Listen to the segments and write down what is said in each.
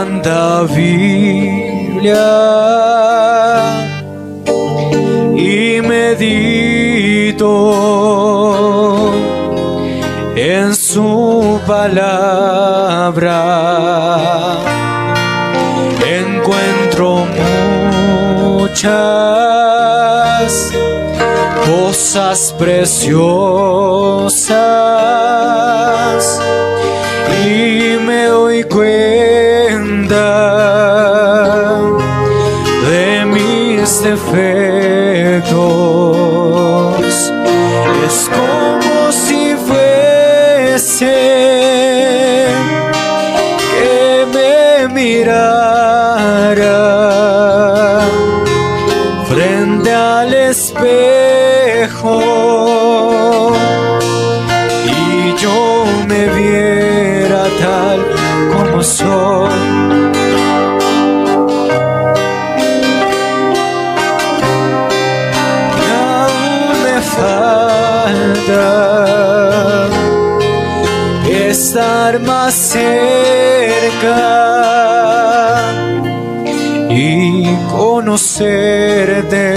Santa Biblia y medito en su palabra. Encuentro muchas cosas preciosas y me doy cuenta de mis defectos. Es como si fuese que me mirara frente al espejo y yo me viera tal como soy. Y aún me falta estar más cerca y conocerte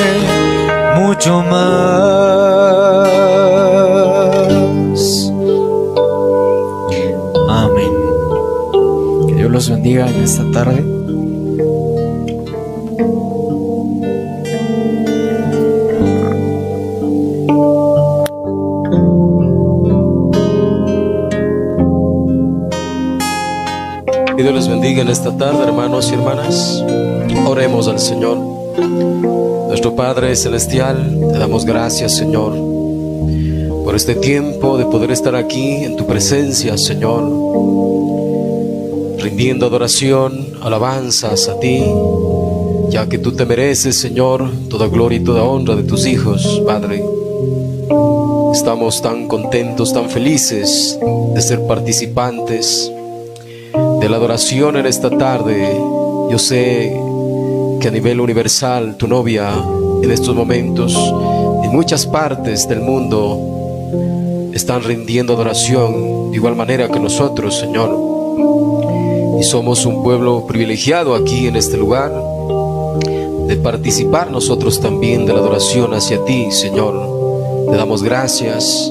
mucho más. Amén. Que Dios los bendiga en esta tarde. Que Dios les bendiga en esta tarde, hermanos y hermanas. Oremos al Señor. Nuestro Padre Celestial, te damos gracias, Señor, por este tiempo de poder estar aquí en tu presencia, Señor, rindiendo adoración, alabanzas a ti, ya que tú te mereces, Señor, toda gloria y toda honra de tus hijos, Padre. Estamos tan contentos, tan felices de ser participantes de la adoración en esta tarde. Yo sé que a nivel universal tu novia en estos momentos en muchas partes del mundo están rindiendo adoración de igual manera que nosotros, Señor, y somos un pueblo privilegiado aquí en este lugar de participar nosotros también de la adoración hacia ti, Señor. Te damos gracias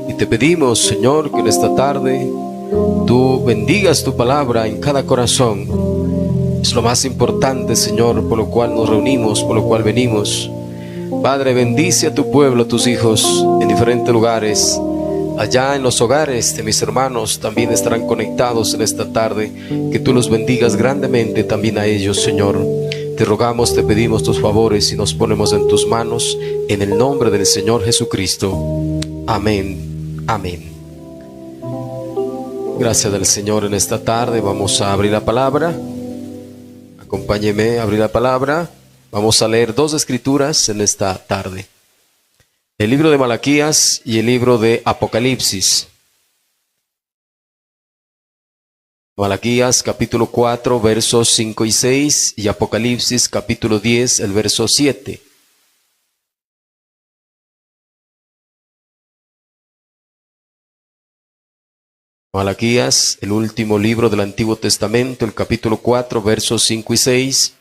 y te pedimos, Señor, que en esta tarde tú bendigas tu palabra en cada corazón. Es lo más importante, Señor, por lo cual nos reunimos, por lo cual venimos. Padre, bendice a tu pueblo, a tus hijos en diferentes lugares. Allá en los hogares de mis hermanos también estarán conectados en esta tarde. Que tú los bendigas grandemente también a ellos, Señor. Te rogamos, te pedimos tus favores y nos ponemos en tus manos en el nombre del Señor Jesucristo. Amén. Amén. Gracias al Señor en esta tarde. Vamos a abrir la palabra. Acompáñeme a abrir la palabra. Vamos a leer dos escrituras en esta tarde. El libro de Malaquías y el libro de Apocalipsis. Malaquías capítulo 4 versos 5 y 6 y Apocalipsis capítulo 10 el verso 7. Malaquías, el último libro del Antiguo Testamento, el capítulo 4, versos 5 y 6.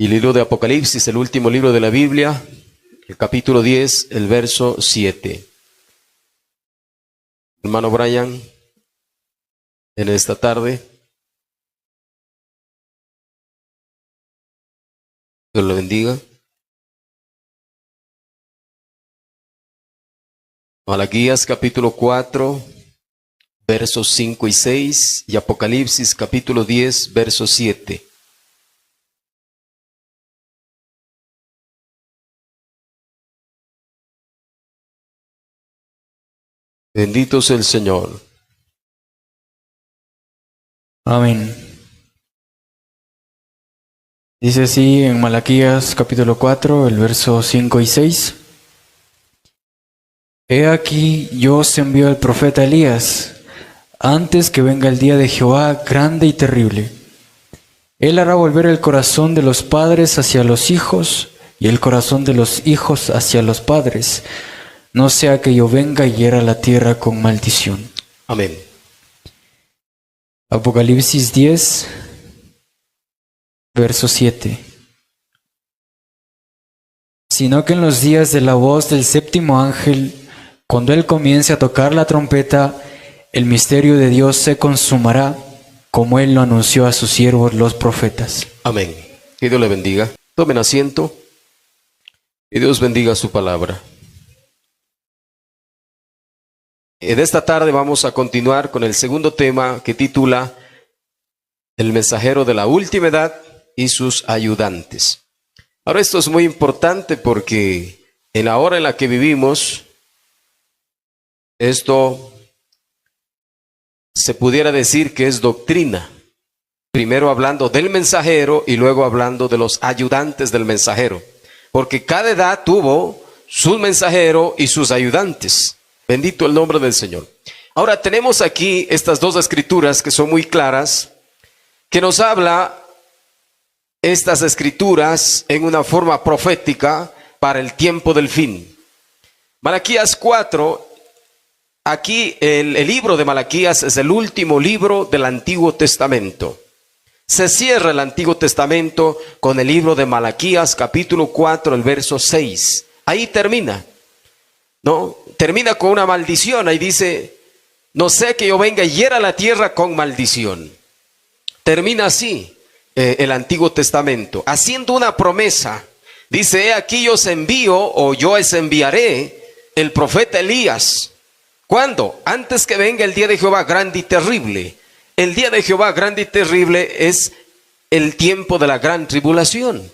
Y el libro de Apocalipsis, el último libro de la Biblia, el capítulo 10, el verso 7. Hermano Brian, en esta tarde, Dios lo bendiga. Malaquías, capítulo 4, versos 5 y 6, y Apocalipsis capítulo 10, verso 7. Bendito sea el Señor. Amén. Dice así en Malaquías capítulo 4, el verso 5 y 6. He aquí, yo os envío al profeta Elías, antes que venga el día de Jehová grande y terrible. Él hará volver el corazón de los padres hacia los hijos, y el corazón de los hijos hacia los padres, no sea que yo venga y hiera la tierra con maldición. Amén. Apocalipsis 10, verso 7. Sino que en los días de la voz del séptimo ángel, cuando él comience a tocar la trompeta, el misterio de Dios se consumará, como él lo anunció a sus siervos los profetas. Amén. Que Dios le bendiga. Tomen asiento y Dios bendiga su palabra. En esta tarde vamos a continuar con el segundo tema que titula El mensajero de la última edad y sus ayudantes. Ahora esto es muy importante porque en la hora en la que vivimos, esto se pudiera decir que es doctrina. Primero hablando del mensajero y luego hablando de los ayudantes del mensajero. Porque cada edad tuvo su mensajero y sus ayudantes. Bendito el nombre del Señor. Ahora tenemos aquí estas dos escrituras que son muy claras, que nos habla estas escrituras en una forma profética para el tiempo del fin. Malaquías 4, aquí el libro de Malaquías es el último libro del Antiguo Testamento. Se cierra el Antiguo Testamento con el libro de Malaquías, capítulo 4, el verso 6. Ahí termina, ¿no? Termina con una maldición. Ahí dice, no sea que yo venga y hiera la tierra con maldición. Termina así el Antiguo Testamento, haciendo una promesa. Dice, he aquí yo os envío, o yo os enviaré el profeta Elías. ¿Cuándo? Antes que venga el día de Jehová grande y terrible. El día de Jehová grande y terrible es el tiempo de la gran tribulación.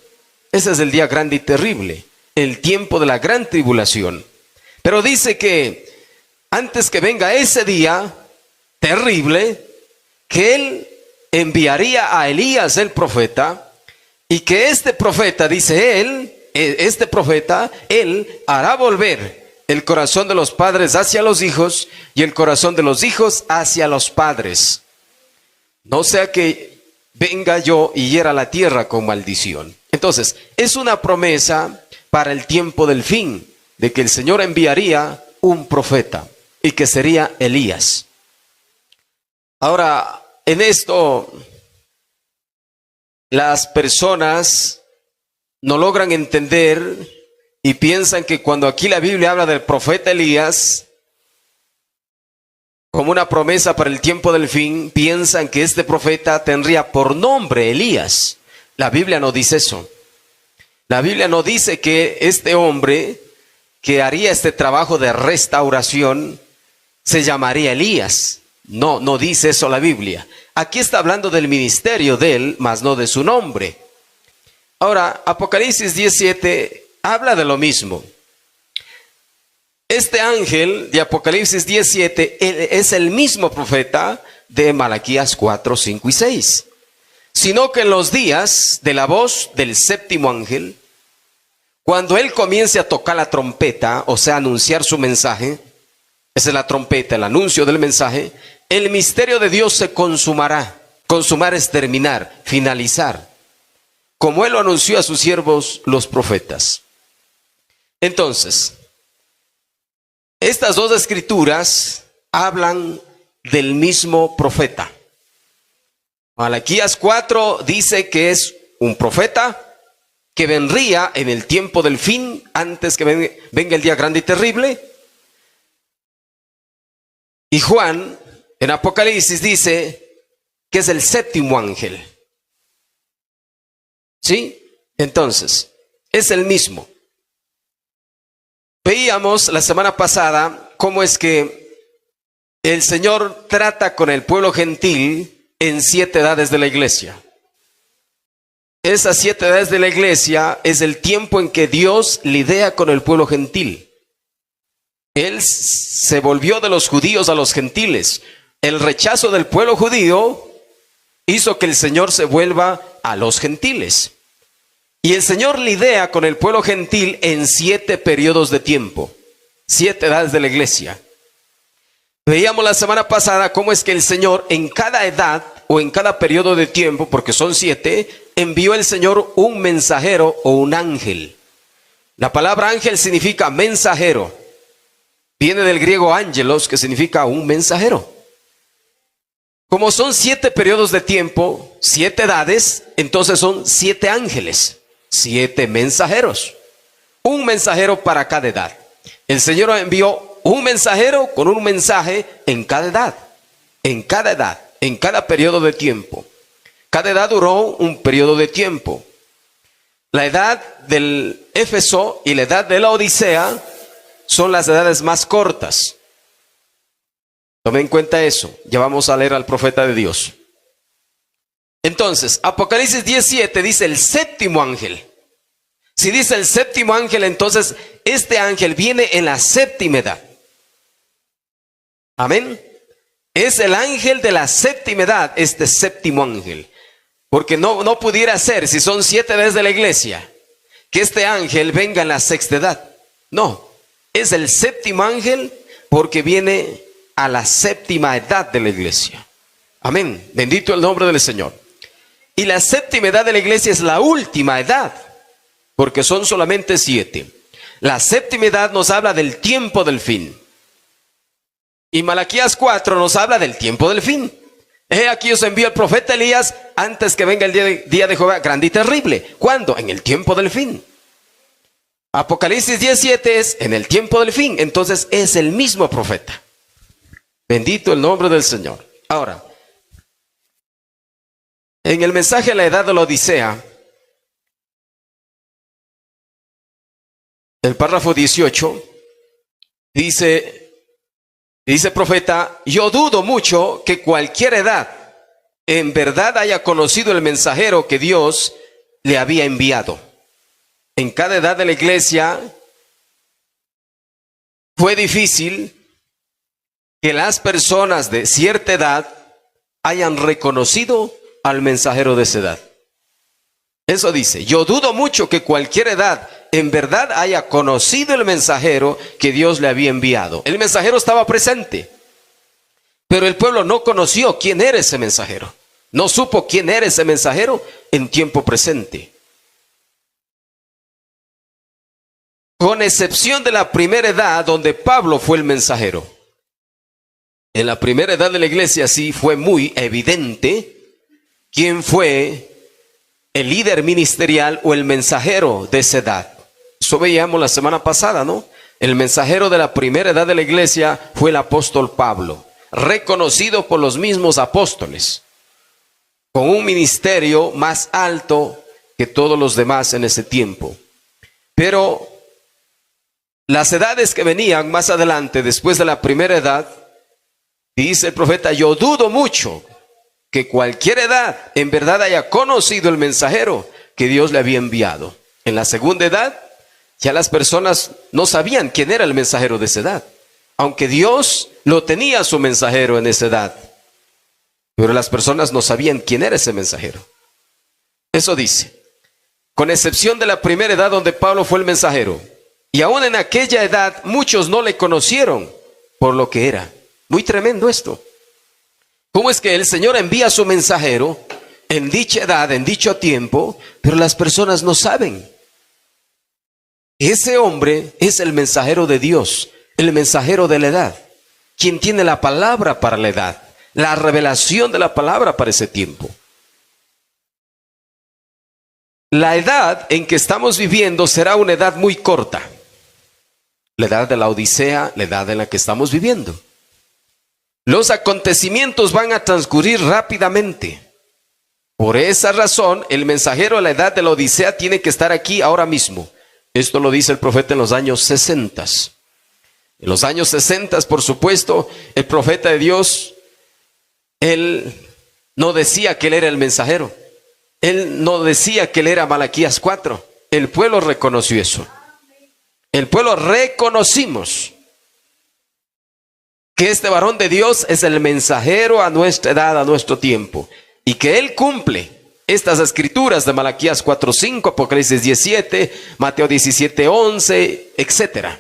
Ese es el día grande y terrible, el tiempo de la gran tribulación. Pero dice que antes que venga ese día terrible, que él enviaría a Elías el profeta, y que este profeta, dice él, él hará volver el corazón de los padres hacia los hijos y el corazón de los hijos hacia los padres. No sea que venga yo y hiera la tierra con maldición. Entonces, es una promesa para el tiempo del fin, de que el Señor enviaría un profeta y que sería Elías. Ahora, en esto, las personas no logran entender y piensan que cuando aquí la Biblia habla del profeta Elías como una promesa para el tiempo del fin, piensan que este profeta tendría por nombre Elías. La Biblia no dice eso. La Biblia no dice que este hombre que haría este trabajo de restauración se llamaría Elías. No, no dice eso la Biblia. Aquí está hablando del ministerio de él, mas no de su nombre. Ahora, Apocalipsis 17 habla de lo mismo. Este ángel de Apocalipsis 17 es el mismo profeta de Malaquías 4, 5 y 6. Sino que en los días de la voz del séptimo ángel, cuando él comience a tocar la trompeta, o sea, anunciar su mensaje, esa es la trompeta, el anuncio del mensaje, el misterio de Dios se consumará. Consumar es terminar, finalizar, como él lo anunció a sus siervos los profetas. Entonces, estas dos escrituras hablan del mismo profeta. Malaquías 4 dice que es un profeta que vendría en el tiempo del fin, antes que venga el día grande y terrible. Y Juan, en Apocalipsis, dice que es el séptimo ángel. ¿Sí? Entonces, es el mismo. Veíamos la semana pasada cómo es que el Señor trata con el pueblo gentil en 7 edades de la iglesia. Esas 7 edades de la iglesia es el tiempo en que Dios lidia con el pueblo gentil. Él se volvió de los judíos a los gentiles. El rechazo del pueblo judío hizo que el Señor se vuelva a los gentiles. Y el Señor lidia con el pueblo gentil en 7 periodos de tiempo, 7 edades de la iglesia. Veíamos la semana pasada cómo es que el Señor en cada edad o en cada periodo de tiempo, porque son 7, envió el Señor un mensajero o un ángel. La palabra ángel significa mensajero. Viene del griego ángelos, que significa un mensajero. Como son 7 periodos de tiempo, 7 edades, entonces son 7 ángeles, 7 mensajeros. Un mensajero para cada edad. El Señor envió un mensajero con un mensaje en cada edad, en cada periodo de tiempo. Cada edad duró un periodo de tiempo. La edad del Éfeso y la edad de la Odisea son las edades más cortas. Tomen en cuenta eso. Ya vamos a leer al profeta de Dios. Entonces, Apocalipsis 17 dice el séptimo ángel. Si dice el séptimo ángel, entonces este ángel viene en la séptima edad. Amén. Es el ángel de la séptima edad, este séptimo ángel. Porque no pudiera ser, si son 7 edades de la iglesia, que este ángel venga en la sexta edad. No, es el séptimo ángel porque viene a la séptima edad de la iglesia. Amén. Bendito el nombre del Señor. Y la séptima edad de la iglesia es la última edad, porque son solamente 7. La séptima edad nos habla del tiempo del fin. Y Malaquías 4 nos habla del tiempo del fin. Aquí os envío el profeta Elías antes que venga el día de Jehová grande y terrible. ¿Cuándo? En el tiempo del fin. Apocalipsis 17 es en el tiempo del fin. Entonces es el mismo profeta. Bendito el nombre del Señor. Ahora, en el mensaje a la edad de la Odisea, el párrafo 18, dice profeta, yo dudo mucho que cualquier edad en verdad haya conocido el mensajero que Dios le había enviado. En cada edad de la iglesia fue difícil que las personas de cierta edad hayan reconocido al mensajero de esa edad. Eso dice, yo dudo mucho que cualquier edad en verdad haya conocido el mensajero que Dios le había enviado. El mensajero estaba presente, pero el pueblo no conoció quién era ese mensajero. No supo quién era ese mensajero en tiempo presente. Con excepción de la primera edad donde Pablo fue el mensajero. En la primera edad de la iglesia sí fue muy evidente quién fue el líder ministerial o el mensajero de esa edad. Eso veíamos la semana pasada, ¿no? El mensajero de la primera edad de la iglesia fue el apóstol Pablo, reconocido por los mismos apóstoles, con un ministerio más alto que todos los demás en ese tiempo. Pero las edades que venían más adelante, después de la primera edad, dice el profeta, yo dudo mucho que cualquier edad en verdad haya conocido el mensajero que Dios le había enviado. En la segunda edad, ya las personas no sabían quién era el mensajero de esa edad, aunque Dios lo tenía su mensajero en esa edad, pero las personas no sabían quién era ese mensajero. Eso dice, con excepción de la primera edad donde Pablo fue el mensajero, y aún en aquella edad muchos no le conocieron por lo que era. Muy tremendo esto. ¿Cómo es que el Señor envía a su mensajero en dicha edad, en dicho tiempo, pero las personas no saben? Ese hombre es el mensajero de Dios, el mensajero de la edad, quien tiene la palabra para la edad, la revelación de la palabra para ese tiempo. La edad en que estamos viviendo será una edad muy corta. La edad de la Odisea, la edad en la que estamos viviendo. Los acontecimientos van a transcurrir rápidamente. Por esa razón, el mensajero a la edad de la Odisea tiene que estar aquí ahora mismo. Esto lo dice el profeta en los años 60. En los años 60, por supuesto, el profeta de Dios, él no decía que él era el mensajero. Él no decía que él era Malaquías 4. El pueblo reconoció eso. El pueblo reconocimos que este varón de Dios es el mensajero a nuestra edad, a nuestro tiempo, y que él cumple estas escrituras de Malaquías 4:5, Apocalipsis 17, Mateo 17:11, etc.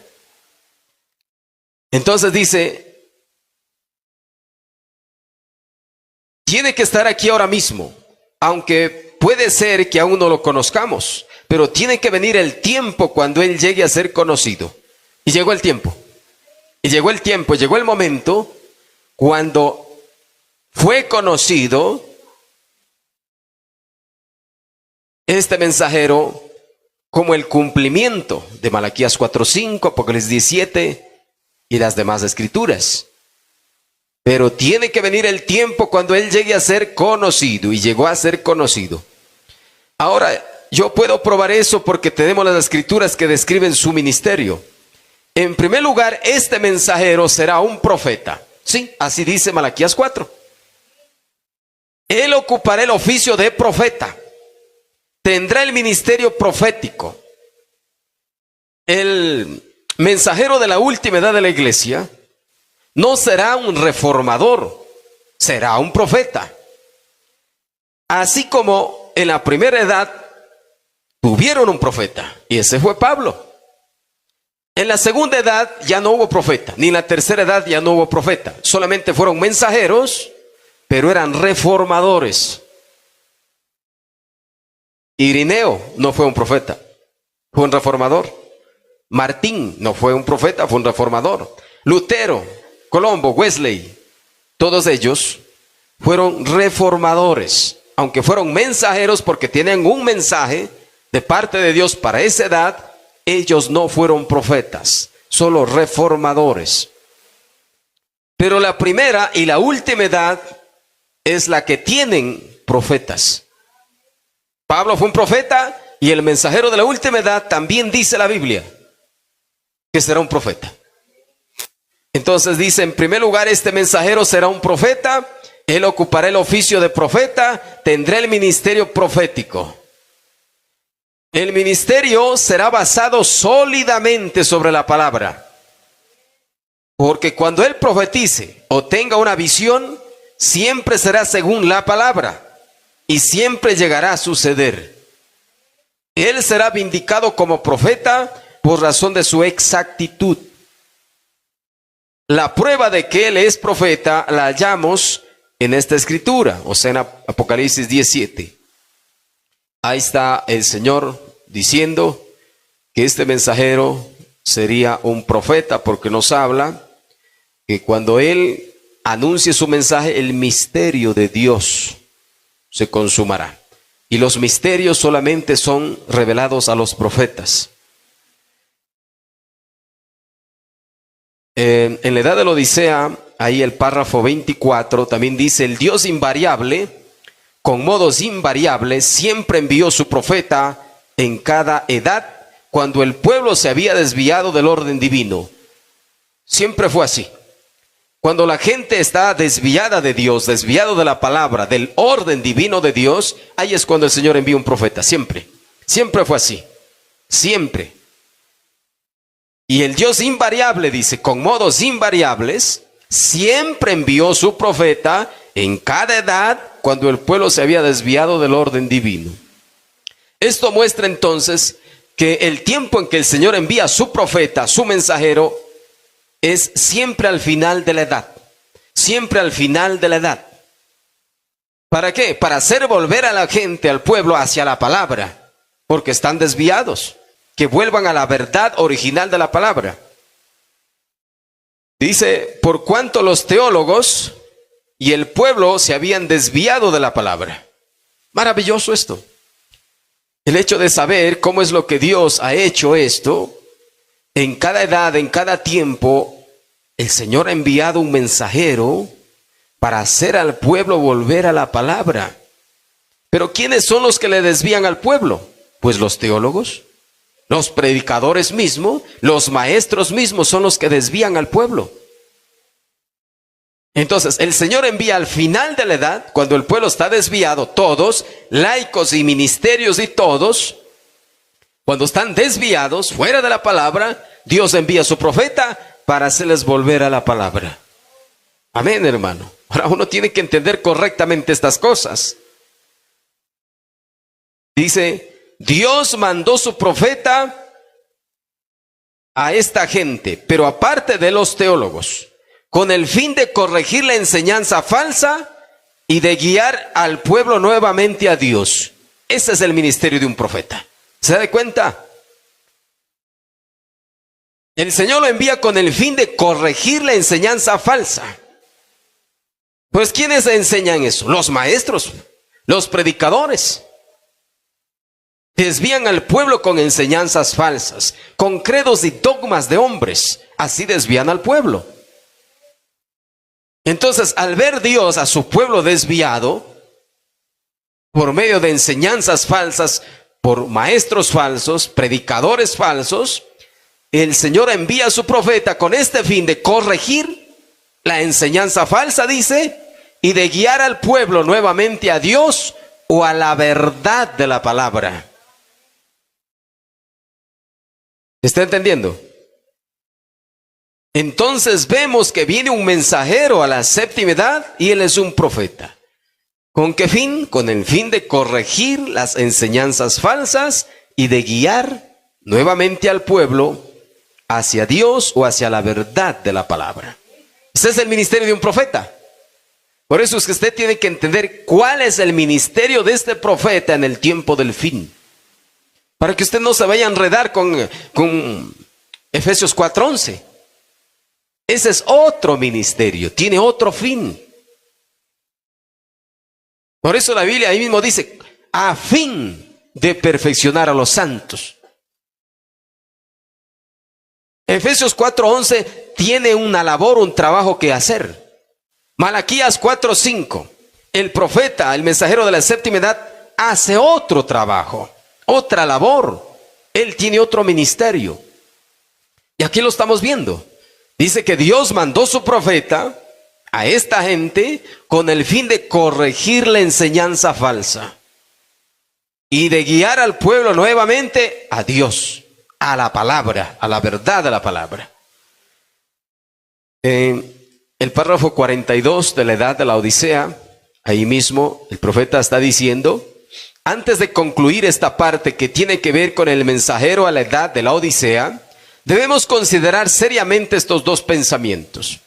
Entonces dice, tiene que estar aquí ahora mismo, aunque puede ser que aún no lo conozcamos, pero tiene que venir el tiempo cuando él llegue a ser conocido. Y llegó el tiempo. Y llegó el tiempo, llegó el momento cuando fue conocido este mensajero como el cumplimiento de Malaquías 4:5, Apocalipsis 17 y las demás escrituras. Pero tiene que venir el tiempo cuando él llegue a ser conocido, y llegó a ser conocido. Ahora, yo puedo probar eso porque tenemos las escrituras que describen su ministerio. En primer lugar, este mensajero será un profeta. Sí, así dice Malaquías 4. Él ocupará el oficio de profeta. Tendrá el ministerio profético. El mensajero de la última edad de la iglesia no será un reformador, será un profeta. Así como en la primera edad tuvieron un profeta, y ese fue Pablo. En la segunda edad ya no hubo profeta, ni en la tercera edad ya no hubo profeta. Solamente fueron mensajeros, pero eran reformadores. Irineo no fue un profeta, fue un reformador. Martín no fue un profeta, fue un reformador. Lutero, Colombo, Wesley, todos ellos fueron reformadores, aunque fueron mensajeros porque tienen un mensaje de parte de Dios para esa edad. Ellos no fueron profetas, solo reformadores. Pero la primera y la última edad es la que tienen profetas. Pablo fue un profeta, y el mensajero de la última edad también dice la Biblia que será un profeta. Entonces dice, en primer lugar, este mensajero será un profeta. Él ocupará el oficio de profeta, tendrá el ministerio profético. El ministerio será basado sólidamente sobre la palabra, porque cuando él profetice o tenga una visión, siempre será según la palabra y siempre llegará a suceder. Él será vindicado como profeta por razón de su exactitud. La prueba de que él es profeta la hallamos en esta escritura, o sea, en Apocalipsis 17. Ahí está el Señor diciendo que este mensajero sería un profeta, porque nos habla que cuando él anuncie su mensaje, el misterio de Dios se consumará. Y los misterios solamente son revelados a los profetas. En la edad de la Odisea, ahí el párrafo 24 también dice: el Dios invariable, con modos invariables, siempre envió su profeta en cada edad, cuando el pueblo se había desviado del orden divino. Siempre fue así. Cuando la gente está desviada de Dios, desviado de la palabra, del orden divino de Dios, ahí es cuando el Señor envía un profeta. Siempre. Siempre fue así. Siempre. Y el Dios invariable, dice, con modos invariables, siempre envió su profeta en cada edad, cuando el pueblo se había desviado del orden divino. Esto muestra entonces que el tiempo en que el Señor envía a su profeta, su mensajero, es siempre al final de la edad. Siempre al final de la edad. ¿Para qué? Para hacer volver a la gente, al pueblo, hacia la palabra, porque están desviados. Que vuelvan a la verdad original de la palabra. Dice, por cuanto los teólogos y el pueblo se habían desviado de la palabra. Maravilloso esto. El hecho de saber cómo es lo que Dios ha hecho esto, en cada edad, en cada tiempo, el Señor ha enviado un mensajero para hacer al pueblo volver a la palabra. Pero ¿quiénes son los que le desvían al pueblo? Pues los teólogos. Los predicadores mismos, los maestros mismos son los que desvían al pueblo. Entonces, el Señor envía al final de la edad, cuando el pueblo está desviado, todos, laicos y ministerios y todos, cuando están desviados, fuera de la palabra, Dios envía a su profeta para hacerles volver a la palabra. Amén, hermano. Ahora uno tiene que entender correctamente estas cosas. Dice, Dios mandó su profeta a esta gente, pero aparte de los teólogos, con el fin de corregir la enseñanza falsa y de guiar al pueblo nuevamente a Dios. Ese es el ministerio de un profeta. ¿Se da cuenta? El Señor lo envía con el fin de corregir la enseñanza falsa. Pues ¿quiénes enseñan eso? Los maestros, los predicadores. Desvían al pueblo con enseñanzas falsas, con credos y dogmas de hombres. Así desvían al pueblo. Entonces, al ver Dios a su pueblo desviado, por medio de enseñanzas falsas, por maestros falsos, predicadores falsos, el Señor envía a su profeta con este fin de corregir la enseñanza falsa, dice, y de guiar al pueblo nuevamente a Dios o a la verdad de la palabra. ¿Está entendiendo? Entonces vemos que viene un mensajero a la séptima edad y él es un profeta. ¿Con qué fin? Con el fin de corregir las enseñanzas falsas y de guiar nuevamente al pueblo hacia Dios o hacia la verdad de la palabra. Ese es el ministerio de un profeta. Por eso es que usted tiene que entender cuál es el ministerio de este profeta en el tiempo del fin. Para que usted no se vaya a enredar con Efesios 4:11. Ese es otro ministerio, tiene otro fin. Por eso la Biblia ahí mismo dice, a fin de perfeccionar a los santos. Efesios 4:11 tiene una labor, un trabajo que hacer. Malaquías 4:5, el profeta, el mensajero de la séptima edad, hace otro trabajo, otra labor. Él tiene otro ministerio. Y aquí lo estamos viendo. Dice que Dios mandó su profeta a esta gente con el fin de corregir la enseñanza falsa y de guiar al pueblo nuevamente a Dios, a la palabra, a la verdad de la palabra. El párrafo 42 de la edad de la Odisea, ahí mismo el profeta está diciendo, antes de concluir esta parte que tiene que ver con el mensajero a la edad de la Odisea, debemos considerar seriamente estos dos pensamientos.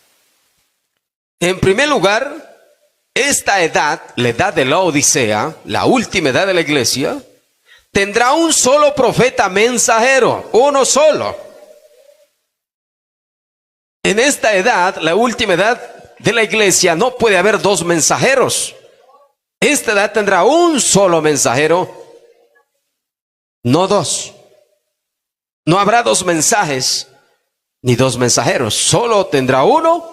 En primer lugar, esta edad, la edad de la Odisea, la última edad de la iglesia, tendrá un solo profeta mensajero, uno solo. En esta edad, la última edad de la iglesia, no puede haber dos mensajeros. Esta edad tendrá un solo mensajero, no dos. No habrá dos mensajes, ni dos mensajeros. Solo tendrá uno,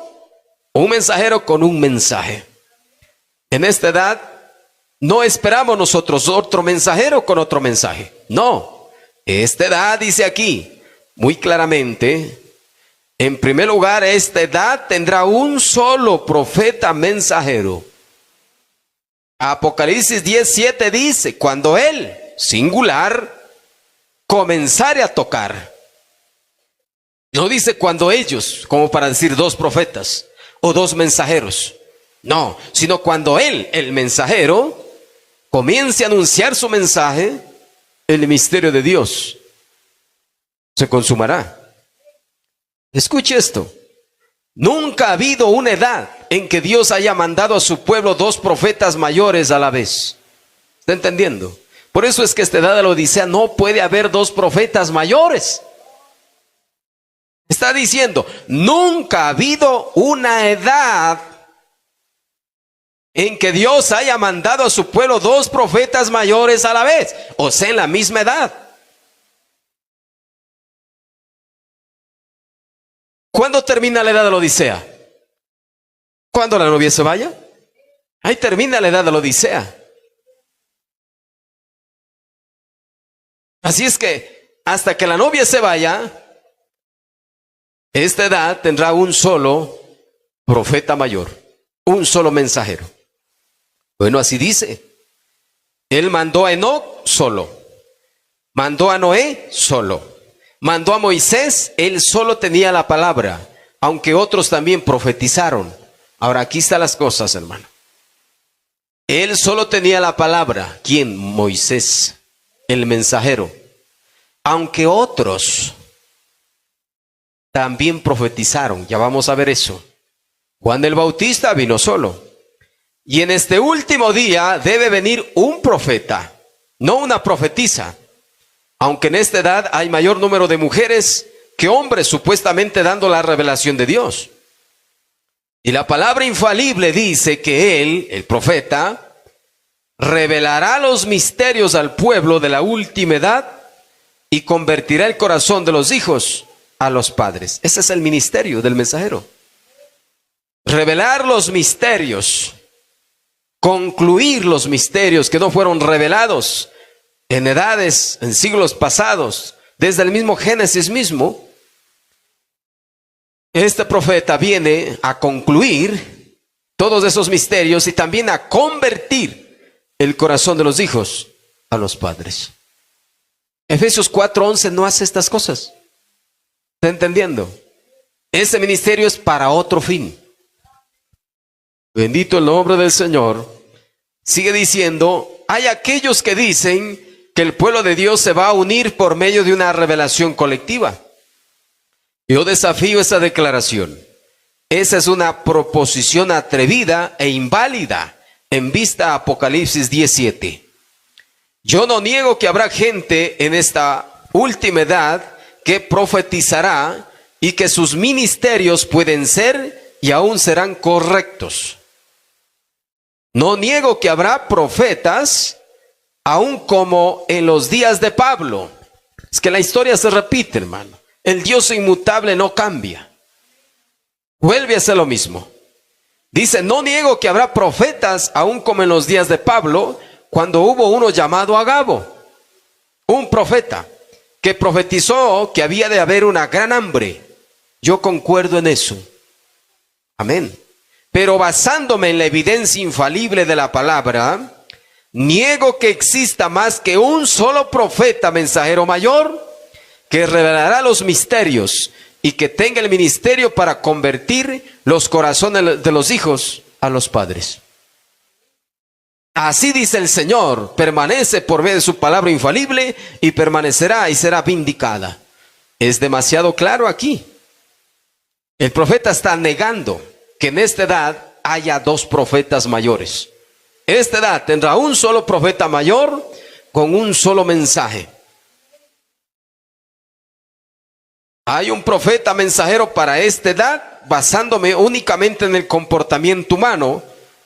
un mensajero con un mensaje. En esta edad, no esperamos nosotros otro mensajero con otro mensaje. No, esta edad dice aquí, muy claramente, en primer lugar, esta edad tendrá un solo profeta mensajero. Apocalipsis 10:7 dice, cuando él, singular, comenzare a tocar. No dice cuando ellos, como para decir dos profetas o dos mensajeros. No, sino cuando él, el mensajero, comience a anunciar su mensaje, el misterio de Dios se consumará. Escuche esto. Nunca ha habido una edad en que Dios haya mandado a su pueblo dos profetas mayores a la vez. ¿Está entendiendo? Por eso es que esta edad de la Odisea no puede haber dos profetas mayores. Está diciendo, nunca ha habido una edad en que Dios haya mandado a su pueblo dos profetas mayores a la vez, o sea, en la misma edad. ¿Cuándo termina la edad de la Odisea? ¿Cuándo la novia se vaya? Ahí termina la edad de la Odisea. Así es que hasta que la novia se vaya, esta edad tendrá un solo profeta mayor, un solo mensajero. Bueno, así dice. Él mandó a Enoc solo, mandó a Noé solo, mandó a Moisés, él solo tenía la palabra, aunque otros también profetizaron. Ahora aquí están las cosas, hermano. Él solo tenía la palabra. ¿Quién? Moisés, el mensajero. Aunque otros también profetizaron. Ya vamos a ver eso. Juan el Bautista vino solo. Y en este último día debe venir un profeta, no una profetisa. Aunque en esta edad hay mayor número de mujeres que hombres supuestamente dando la revelación de Dios. Y la palabra infalible dice que él, el profeta, revelará los misterios al pueblo de la última edad y convertirá el corazón de los hijos a los padres. Ese es el ministerio del mensajero. Revelar los misterios, concluir los misterios que no fueron revelados en edades, en siglos pasados, desde el mismo Génesis mismo. Este profeta viene a concluir todos esos misterios y también a convertir el corazón de los hijos a los padres. Efesios 4:11 no hace estas cosas. ¿Está entendiendo? Ese ministerio es para otro fin. Bendito el nombre del Señor. Sigue diciendo, hay aquellos que dicen que el pueblo de Dios se va a unir por medio de una revelación colectiva. Yo desafío esa declaración. Esa es una proposición atrevida e inválida en vista a Apocalipsis 10:7. Yo no niego que habrá gente en esta última edad que profetizará y que sus ministerios pueden ser y aún serán correctos. No niego que habrá profetas, aún como en los días de Pablo. Es que la historia se repite, hermano. El Dios inmutable no cambia. Vuelve a ser lo mismo. Dice, no niego que habrá profetas, aún como en los días de Pablo, cuando hubo uno llamado Agabo, un profeta, que profetizó que había de haber una gran hambre. Yo concuerdo en eso. Amén. Pero basándome en la evidencia infalible de la palabra, niego que exista más que un solo profeta mensajero mayor que revelará los misterios y que tenga el ministerio para convertir los corazones de los hijos a los padres. Así dice el Señor, permanece por medio de su palabra infalible y permanecerá y será vindicada. Es demasiado claro aquí. El profeta está negando que en esta edad haya dos profetas mayores. Esta edad tendrá un solo profeta mayor con un solo mensaje. Hay un profeta mensajero para esta edad, basándome únicamente en el comportamiento humano.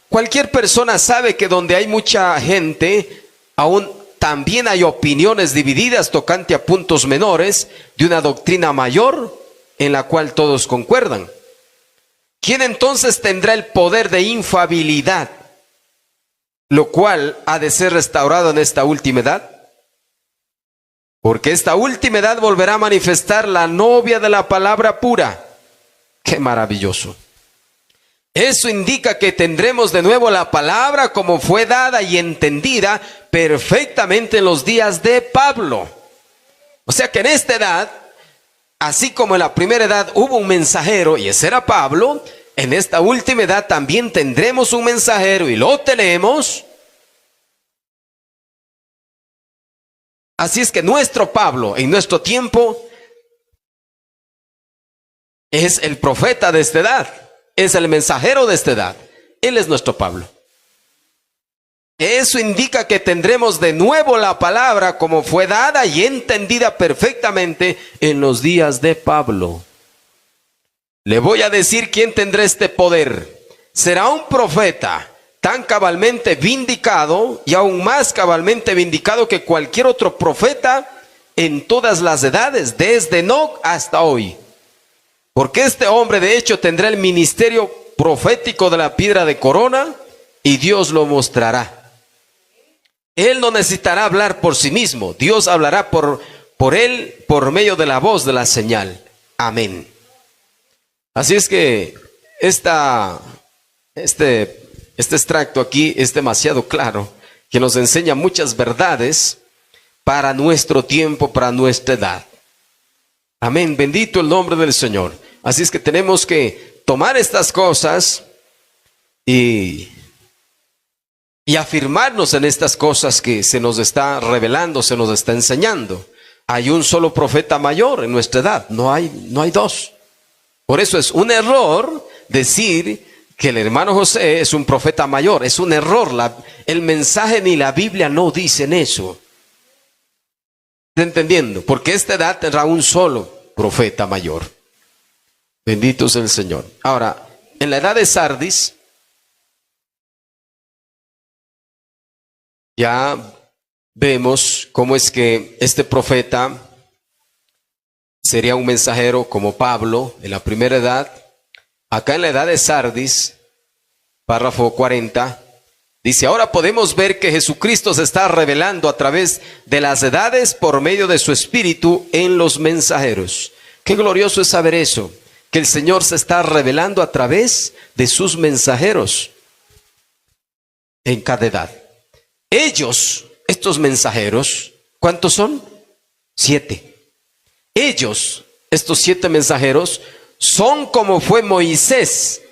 Cualquier persona sabe que donde hay mucha gente, aún también hay opiniones divididas tocante a puntos menores de una doctrina mayor en la cual todos concuerdan. ¿Quién entonces tendrá el poder de infalibilidad, lo cual ha de ser restaurado en esta última edad? Porque esta última edad volverá a manifestar la novia de la palabra pura. ¡Qué maravilloso! Eso indica que tendremos de nuevo la palabra como fue dada y entendida perfectamente en los días de Pablo. O sea que en esta edad, así como en la primera edad hubo un mensajero y ese era Pablo, en esta última edad también tendremos un mensajero y lo tenemos. Así es que nuestro Pablo en nuestro tiempo es el profeta de esta edad, es el mensajero de esta edad. Él es nuestro Pablo. Eso indica que tendremos de nuevo la palabra como fue dada y entendida perfectamente en los días de Pablo. Le voy a decir quién tendrá este poder. Será un profeta tan cabalmente vindicado y aún más cabalmente vindicado que cualquier otro profeta en todas las edades, desde Enoc hasta hoy. Porque este hombre de hecho tendrá el ministerio profético de la piedra de corona y Dios lo mostrará. Él no necesitará hablar por sí mismo, Dios hablará por él por medio de la voz de la señal. Amén. Así es que este extracto aquí es demasiado claro, que nos enseña muchas verdades para nuestro tiempo, para nuestra edad. Amén, bendito el nombre del Señor. Así es que tenemos que tomar estas cosas y afirmarnos en estas cosas que se nos está revelando, se nos está enseñando. Hay un solo profeta mayor en nuestra edad, no hay dos. Por eso es un error decir que el hermano José es un profeta mayor. Es un error. El mensaje ni la Biblia no dicen eso. ¿Está entendiendo? Porque esta edad tendrá un solo profeta mayor. Bendito sea el Señor. Ahora, en la edad de Sardis, ya vemos cómo es que este profeta sería un mensajero como Pablo en la primera edad. Acá en la edad de Sardis, párrafo 40, dice: ahora podemos ver que Jesucristo se está revelando a través de las edades por medio de su Espíritu en los mensajeros. Qué glorioso es saber eso, que el Señor se está revelando a través de sus mensajeros en cada edad. Ellos, estos mensajeros, ¿cuántos son? 7. Ellos, estos 7 mensajeros, son como fue Moisés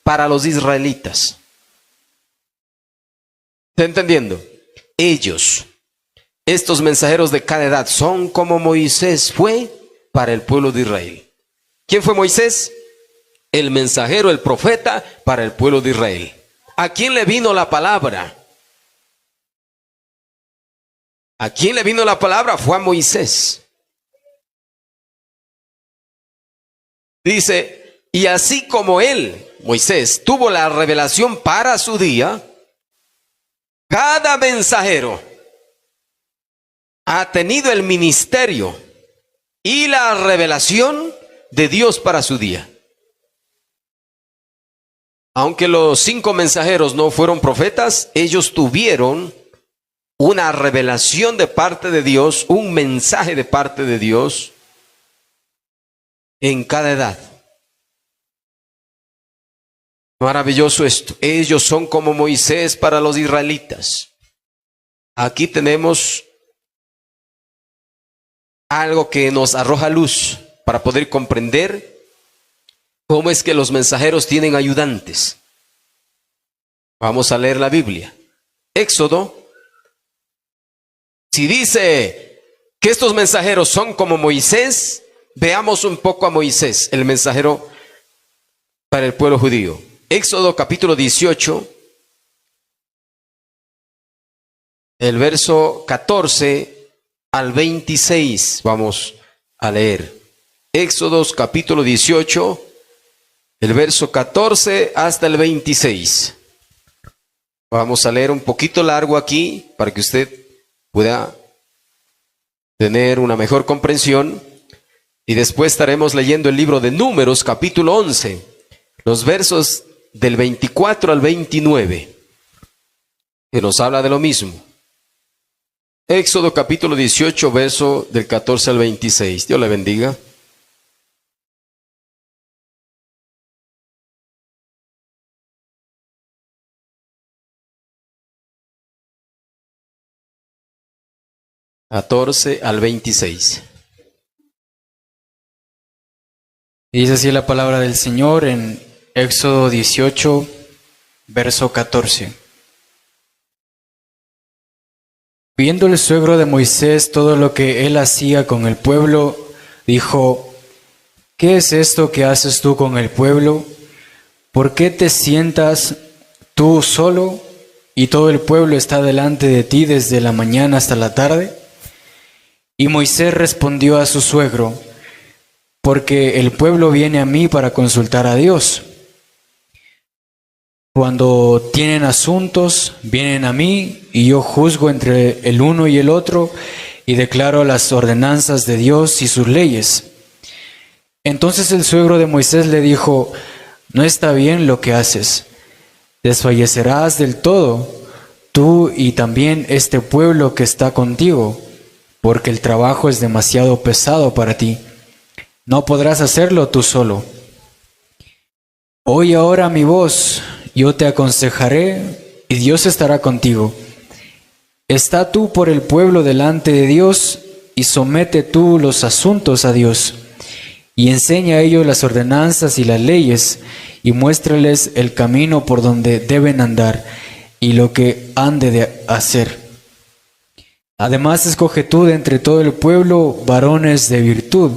para los israelitas. ¿Está entendiendo? Ellos, estos mensajeros de cada edad, son como Moisés fue para el pueblo de Israel. ¿Quién fue Moisés? El mensajero, el profeta para el pueblo de Israel. ¿A quién le vino la palabra? ¿A quién le vino la palabra? Fue a Moisés. Dice: y así como él, Moisés, tuvo la revelación para su día, cada mensajero ha tenido el ministerio y la revelación de Dios para su día. Aunque los 5 mensajeros no fueron profetas, ellos tuvieron una revelación de parte de Dios, un mensaje de parte de Dios en cada edad. Maravilloso esto. Ellos son como Moisés para los israelitas. Aquí tenemos algo que nos arroja luz para poder comprender cómo es que los mensajeros tienen ayudantes. Vamos a leer la Biblia. Éxodo. Si dice que estos mensajeros son como Moisés, veamos un poco a Moisés, el mensajero para el pueblo judío. Éxodo capítulo 18, el verso 14 al 26, vamos a leer. Éxodo capítulo 18, el verso 14 hasta el 26. Vamos a leer un poquito largo aquí para que usted pueda tener una mejor comprensión, y después estaremos leyendo el libro de Números capítulo 11, los versos del 24 al 29, que nos habla de lo mismo. Éxodo capítulo 18, verso del 14 al 26. Dios le bendiga. ...14 al 26. Y dice así la palabra del Señor en Éxodo 18, verso 14. Viendo el suegro de Moisés todo lo que él hacía con el pueblo, dijo: ¿qué es esto que haces tú con el pueblo? ¿Por qué te sientas tú solo y todo el pueblo está delante de ti desde la mañana hasta la tarde? Y Moisés respondió a su suegro: porque el pueblo viene a mí para consultar a Dios. Cuando tienen asuntos, vienen a mí, y yo juzgo entre el uno y el otro, y declaro las ordenanzas de Dios y sus leyes. Entonces el suegro de Moisés le dijo: no está bien lo que haces. Desfallecerás del todo, tú y también este pueblo que está contigo, porque el trabajo es demasiado pesado para ti. No podrás hacerlo tú solo. Oye ahora mi voz, yo te aconsejaré, y Dios estará contigo. Está tú por el pueblo delante de Dios, y somete tú los asuntos a Dios, y enseña a ellos las ordenanzas y las leyes, y muéstrales el camino por donde deben andar, y lo que han de hacer. Además, escoge tú de entre todo el pueblo varones de virtud,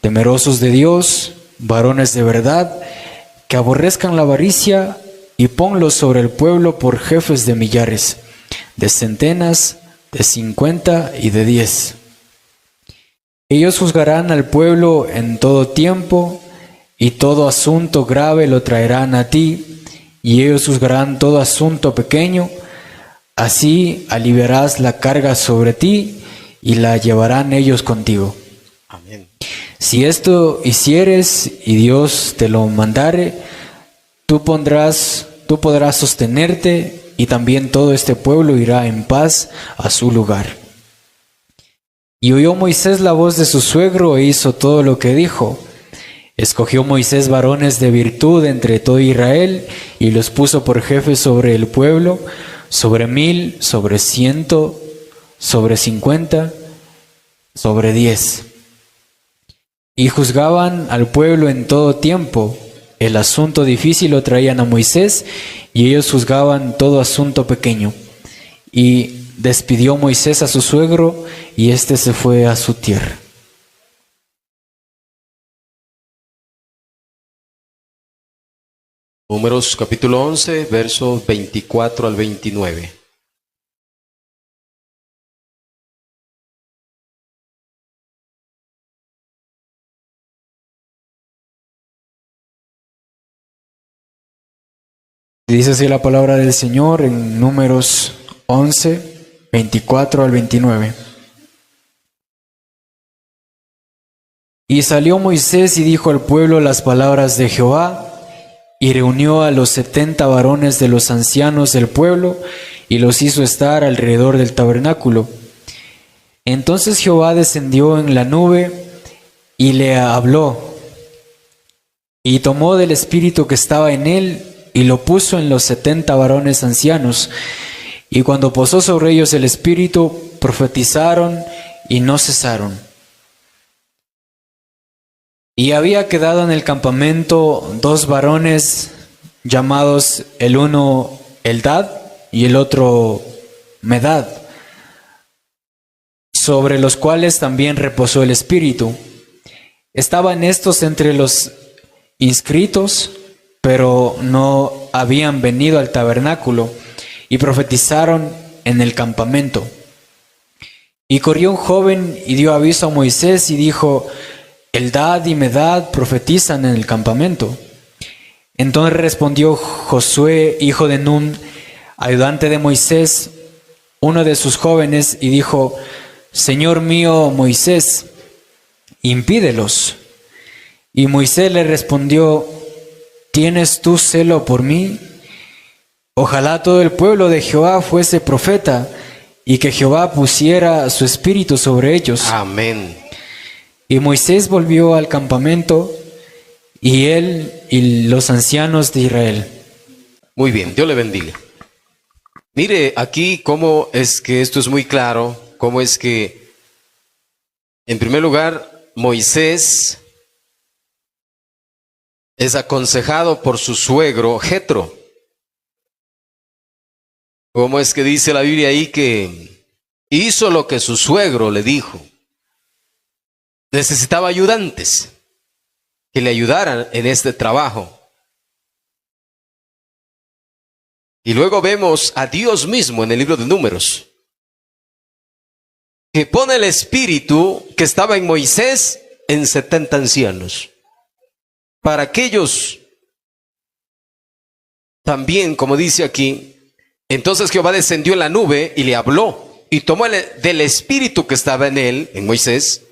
temerosos de Dios, varones de verdad, que aborrezcan la avaricia, y ponlos sobre el pueblo por jefes de millares, de centenas, de 50 y de 10. Ellos juzgarán al pueblo en todo tiempo, y todo asunto grave lo traerán a ti, y ellos juzgarán todo asunto pequeño. Así aliviarás la carga sobre ti, y la llevarán ellos contigo. Amén. Si esto hicieres y Dios te lo mandare, tú podrás sostenerte, y también todo este pueblo irá en paz a su lugar. Y oyó Moisés la voz de su suegro e hizo todo lo que dijo. Escogió Moisés varones de virtud entre todo Israel y los puso por jefes sobre el pueblo, sobre 1000, sobre 100, sobre 50, sobre 10. Y juzgaban al pueblo en todo tiempo. El asunto difícil lo traían a Moisés y ellos juzgaban todo asunto pequeño. Y despidió Moisés a su suegro y éste se fue a su tierra. Números capítulo 11, versos 24 al 29. Dice así la palabra del Señor en Números 11, 24 al 29. Y salió Moisés y dijo al pueblo las palabras de Jehová, y reunió a los 70 varones de los ancianos del pueblo, y los hizo estar alrededor del tabernáculo. Entonces Jehová descendió en la nube, y le habló, y tomó del espíritu que estaba en él, y lo puso en los 70 varones ancianos. Y cuando posó sobre ellos el espíritu, profetizaron y no cesaron. Y había quedado en el campamento 2 varones llamados el uno Eldad y el otro Medad, sobre los cuales también reposó el espíritu. Estaban estos entre los inscritos, pero no habían venido al tabernáculo, y profetizaron en el campamento. Y corrió un joven y dio aviso a Moisés y dijo, Eldad y Medad profetizan en el campamento. Entonces respondió Josué, hijo de Nun, ayudante de Moisés, uno de sus jóvenes, y dijo, Señor mío Moisés, impídelos. Y Moisés le respondió, ¿tienes tú celo por mí? Ojalá todo el pueblo de Jehová fuese profeta, y que Jehová pusiera su espíritu sobre ellos. Amén. Y Moisés volvió al campamento, y él y los ancianos de Israel. Muy bien, Dios le bendiga. Mire aquí cómo es que esto es muy claro, cómo es que, en primer lugar, Moisés es aconsejado por su suegro Jetro. Cómo es que dice la Biblia ahí que hizo lo que su suegro le dijo. Necesitaba ayudantes que le ayudaran en este trabajo. Y luego vemos a Dios mismo en el libro de Números, que pone el espíritu que estaba en Moisés en 70 ancianos. Para aquellos también, como dice aquí, entonces Jehová descendió en la nube y le habló, y tomó del espíritu que estaba en él, en Moisés,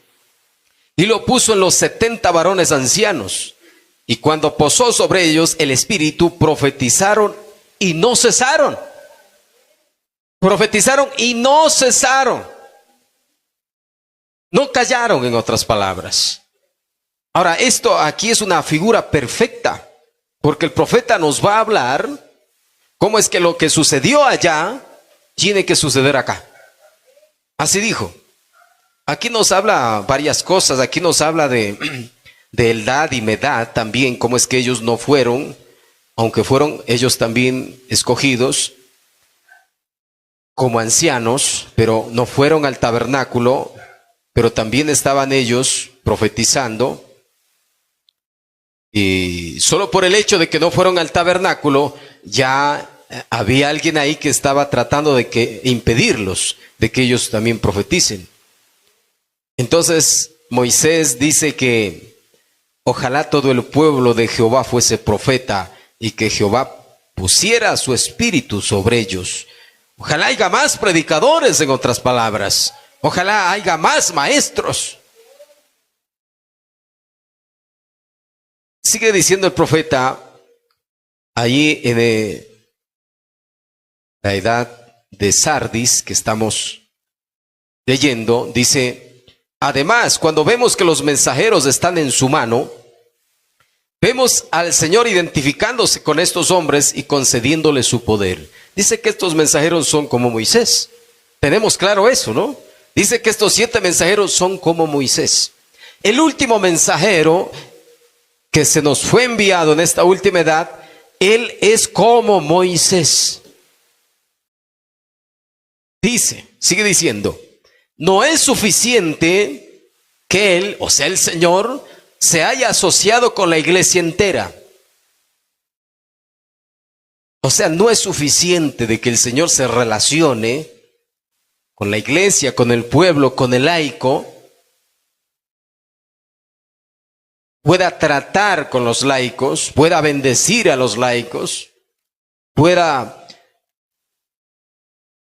y lo puso en los 70 varones ancianos. Y cuando posó sobre ellos el espíritu, profetizaron y no cesaron. Profetizaron y no cesaron. No callaron, en otras palabras. Ahora, esto aquí es una figura perfecta, porque el profeta nos va a hablar cómo es que lo que sucedió allá tiene que suceder acá. Así dijo. Aquí nos habla varias cosas. Aquí nos habla de Eldad y Medad también, cómo es que ellos no fueron, aunque fueron ellos también escogidos como ancianos, pero no fueron al tabernáculo, pero también estaban ellos profetizando. Y solo por el hecho de que no fueron al tabernáculo, ya había alguien ahí que estaba tratando de impedirlos, de que ellos también profeticen. Entonces Moisés dice que Ojalá todo el pueblo de Jehová fuese profeta y que Jehová pusiera su espíritu sobre ellos. Ojalá haya más predicadores, en otras palabras. Ojalá haya más maestros. Sigue diciendo el profeta allí en la edad de Sardis que estamos leyendo, dice: además, cuando vemos que los mensajeros están en su mano, vemos al Señor identificándose con estos hombres y concediéndole su poder. Dice que estos mensajeros son como Moisés. Tenemos claro eso, ¿no? Dice que estos 7 mensajeros son como Moisés. El último mensajero que se nos fue enviado en esta última edad, él es como Moisés. Dice, sigue diciendo: no es suficiente que él, o sea el Señor, se haya asociado con la iglesia entera. O sea, no es suficiente de que el Señor se relacione con la iglesia, con el pueblo, con el laico, pueda tratar con los laicos, pueda bendecir a los laicos, pueda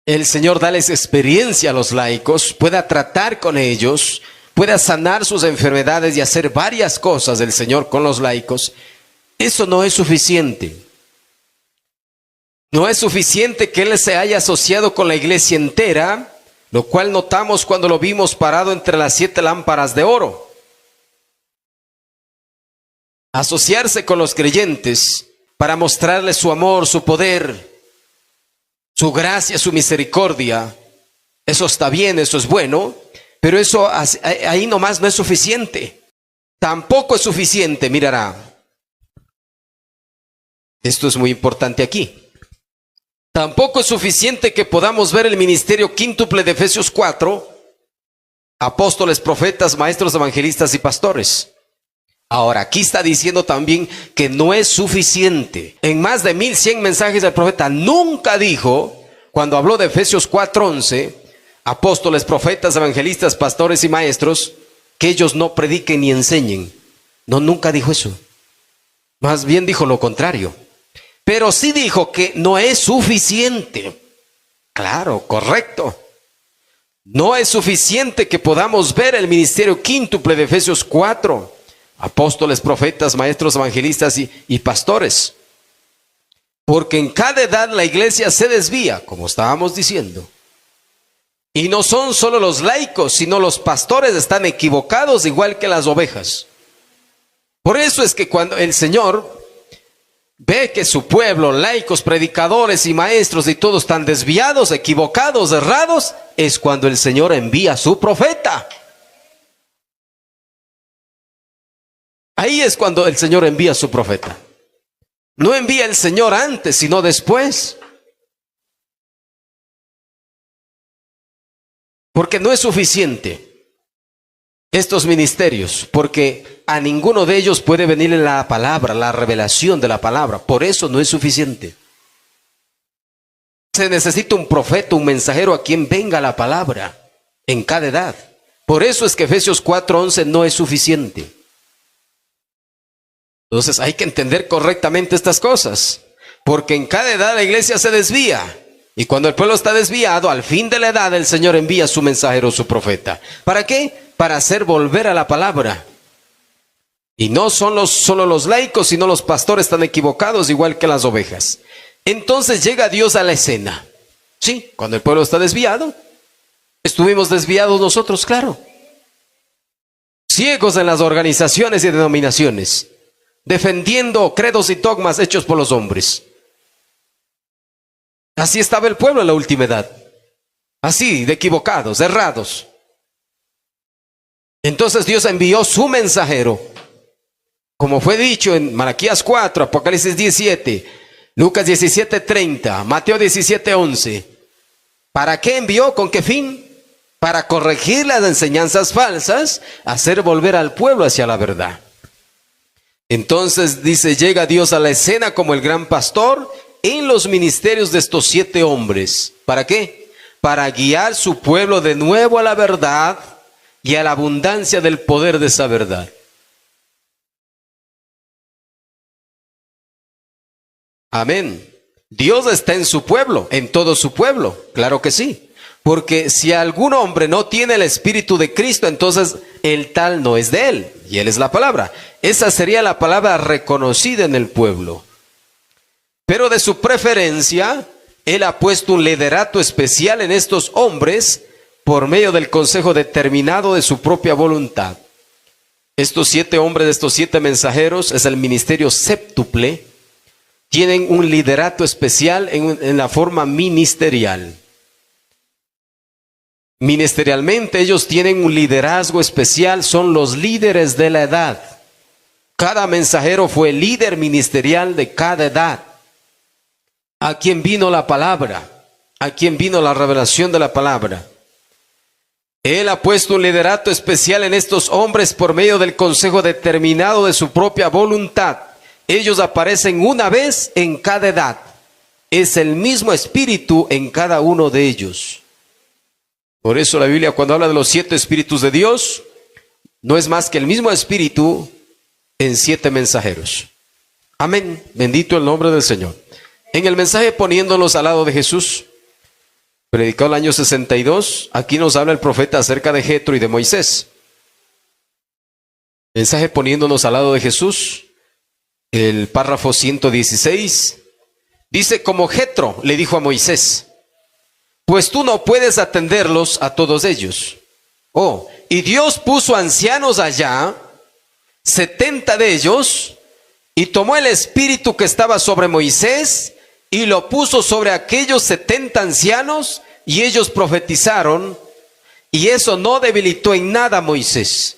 el Señor darles experiencia a los laicos, pueda tratar con ellos, pueda sanar sus enfermedades y hacer varias cosas del Señor con los laicos. Eso no es suficiente. No es suficiente que Él se haya asociado con la iglesia entera, lo cual notamos cuando lo vimos parado entre las 7 lámparas de oro. Asociarse con los creyentes para mostrarles su amor, su poder, su gracia, su misericordia. Eso está bien, eso es bueno, pero eso ahí nomás no es suficiente. Tampoco es suficiente, mirará. Esto es muy importante aquí. Tampoco es suficiente que podamos ver el ministerio quíntuple de Efesios 4, apóstoles, profetas, maestros, evangelistas y pastores. Ahora, aquí está diciendo también que no es suficiente. En más de 1100 mensajes del profeta nunca dijo, cuando habló de Efesios 4:11, apóstoles, profetas, evangelistas, pastores y maestros, que ellos no prediquen ni enseñen. No, nunca dijo eso. Más bien dijo lo contrario. Pero sí dijo que no es suficiente. Claro, correcto. No es suficiente que podamos ver el ministerio quíntuple de Efesios 4. Apóstoles, profetas, maestros, evangelistas y pastores. Porque en cada edad la iglesia se desvía, como estábamos diciendo. Y no son solo los laicos, sino los pastores están equivocados igual que las ovejas. Por eso es que cuando el Señor ve que su pueblo, laicos, predicadores y maestros y todos están desviados, equivocados, errados, es cuando el Señor envía a su profeta. Ahí es cuando el Señor envía a su profeta. No envía el Señor antes, sino después. Porque no es suficiente estos ministerios, porque a ninguno de ellos puede venir la palabra, la revelación de la palabra. Por eso no es suficiente. Se necesita un profeta, un mensajero a quien venga la palabra en cada edad. Por eso es que Efesios 4:11 no es suficiente. Entonces hay que entender correctamente estas cosas, porque en cada edad la iglesia se desvía, y cuando el pueblo está desviado, al fin de la edad el Señor envía a su mensajero, su profeta. ¿Para qué? Para hacer volver a la palabra. Y no son solo los laicos, sino los pastores están equivocados igual que las ovejas. Entonces llega Dios a la escena. Sí, cuando el pueblo está desviado, estuvimos desviados nosotros, claro. Ciegos en las organizaciones y denominaciones, defendiendo credos y dogmas hechos por los hombres. Así estaba el pueblo en la última edad. Así, de equivocados, errados. Entonces Dios envió su mensajero, como fue dicho en Malaquías 4, Apocalipsis 17, Lucas 17:30, Mateo 17:11. ¿Para qué envió? ¿Con qué fin? Para corregir las enseñanzas falsas, hacer volver al pueblo hacia la verdad. Entonces dice, llega Dios a la escena como el gran pastor en los ministerios de estos 7 hombres. ¿Para qué? Para guiar su pueblo de nuevo a la verdad y a la abundancia del poder de esa verdad. Amén. Dios está en su pueblo, en todo su pueblo, claro que sí. Porque si algún hombre no tiene el Espíritu de Cristo, entonces el tal no es de él, y él es la palabra. Esa sería la palabra reconocida en el pueblo. Pero de su preferencia, él ha puesto un liderato especial en estos hombres por medio del consejo determinado de su propia voluntad. Estos 7 hombres, estos 7 mensajeros, es el ministerio séptuple, tienen un liderato especial en la forma ministerial. Ministerialmente ellos tienen un liderazgo especial, son los líderes de la edad. Cada mensajero fue líder ministerial de cada edad. A quien vino la palabra, a quien vino la revelación de la palabra. Él ha puesto un liderato especial en estos hombres por medio del consejo determinado de su propia voluntad. Ellos aparecen una vez en cada edad. Es el mismo espíritu en cada uno de ellos. Por eso la Biblia, cuando habla de los 7 espíritus de Dios, no es más que el mismo espíritu en 7 mensajeros. Amén. Bendito el nombre del Señor. En el mensaje poniéndonos al lado de Jesús, predicado el año 62, aquí nos habla el profeta acerca de Jetro y de Moisés. Mensaje poniéndonos al lado de Jesús, el párrafo 116, dice: como Jetro le dijo a Moisés, pues tú no puedes atenderlos a todos ellos. Oh, y Dios puso ancianos allá, 70 de ellos, y tomó el espíritu que estaba sobre Moisés y lo puso sobre aquellos 70 ancianos, y ellos profetizaron, y eso no debilitó en nada a Moisés.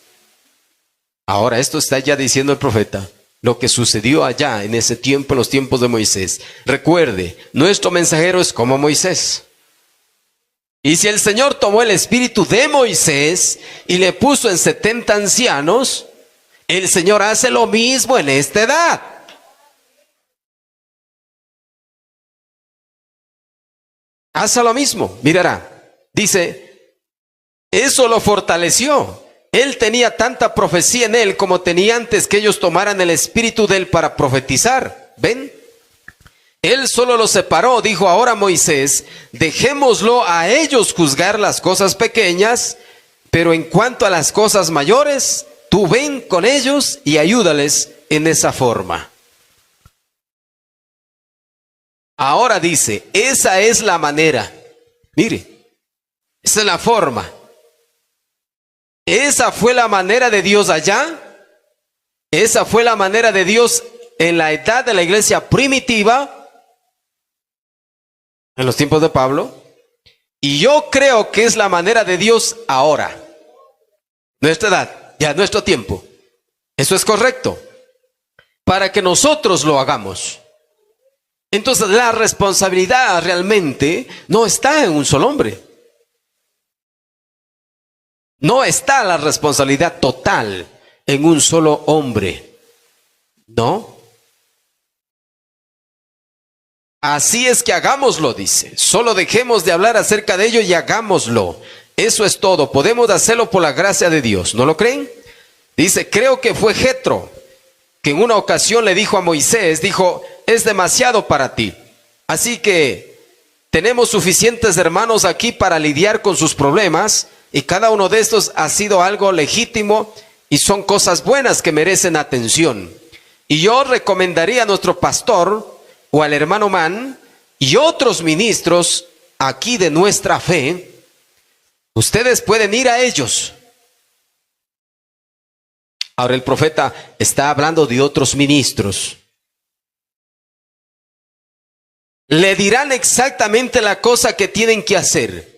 Ahora, esto está ya diciendo el profeta, lo que sucedió allá en ese tiempo, en los tiempos de Moisés. Recuerde, nuestro mensajero es como Moisés. Y si el Señor tomó el espíritu de Moisés y le puso en 70 ancianos, el Señor hace lo mismo en esta edad. Hace lo mismo, mirará. Dice, eso lo fortaleció. Él tenía tanta profecía en él como tenía antes que ellos tomaran el espíritu de él para profetizar. ¿Ven? Él solo los separó, dijo ahora Moisés, dejémoslo a ellos juzgar las cosas pequeñas, pero en cuanto a las cosas mayores, tú ven con ellos y ayúdales en esa forma. Ahora dice, esa es la manera. Mire, esa es la forma. Esa fue la manera de Dios allá. Esa fue la manera de Dios en la edad de la iglesia primitiva, en los tiempos de Pablo. Y yo creo que es la manera de Dios ahora. Nuestra edad, ya nuestro tiempo. Eso es correcto. Para que nosotros lo hagamos. Entonces la responsabilidad realmente no está en un solo hombre. No está la responsabilidad total en un solo hombre. ¿No? Así es que hagámoslo, dice. Solo dejemos de hablar acerca de ello y hagámoslo. Eso es todo. Podemos hacerlo por la gracia de Dios. ¿No lo creen? Dice, creo que fue Jetro, que en una ocasión le dijo a Moisés, dijo, es demasiado para ti. Así que tenemos suficientes hermanos aquí para lidiar con sus problemas, y cada uno de estos ha sido algo legítimo y son cosas buenas que merecen atención. Y yo recomendaría a nuestro pastor o al hermano Mann y otros ministros aquí de nuestra fe, ustedes pueden ir a ellos. Ahora el profeta está hablando de otros ministros. Le dirán exactamente la cosa que tienen que hacer.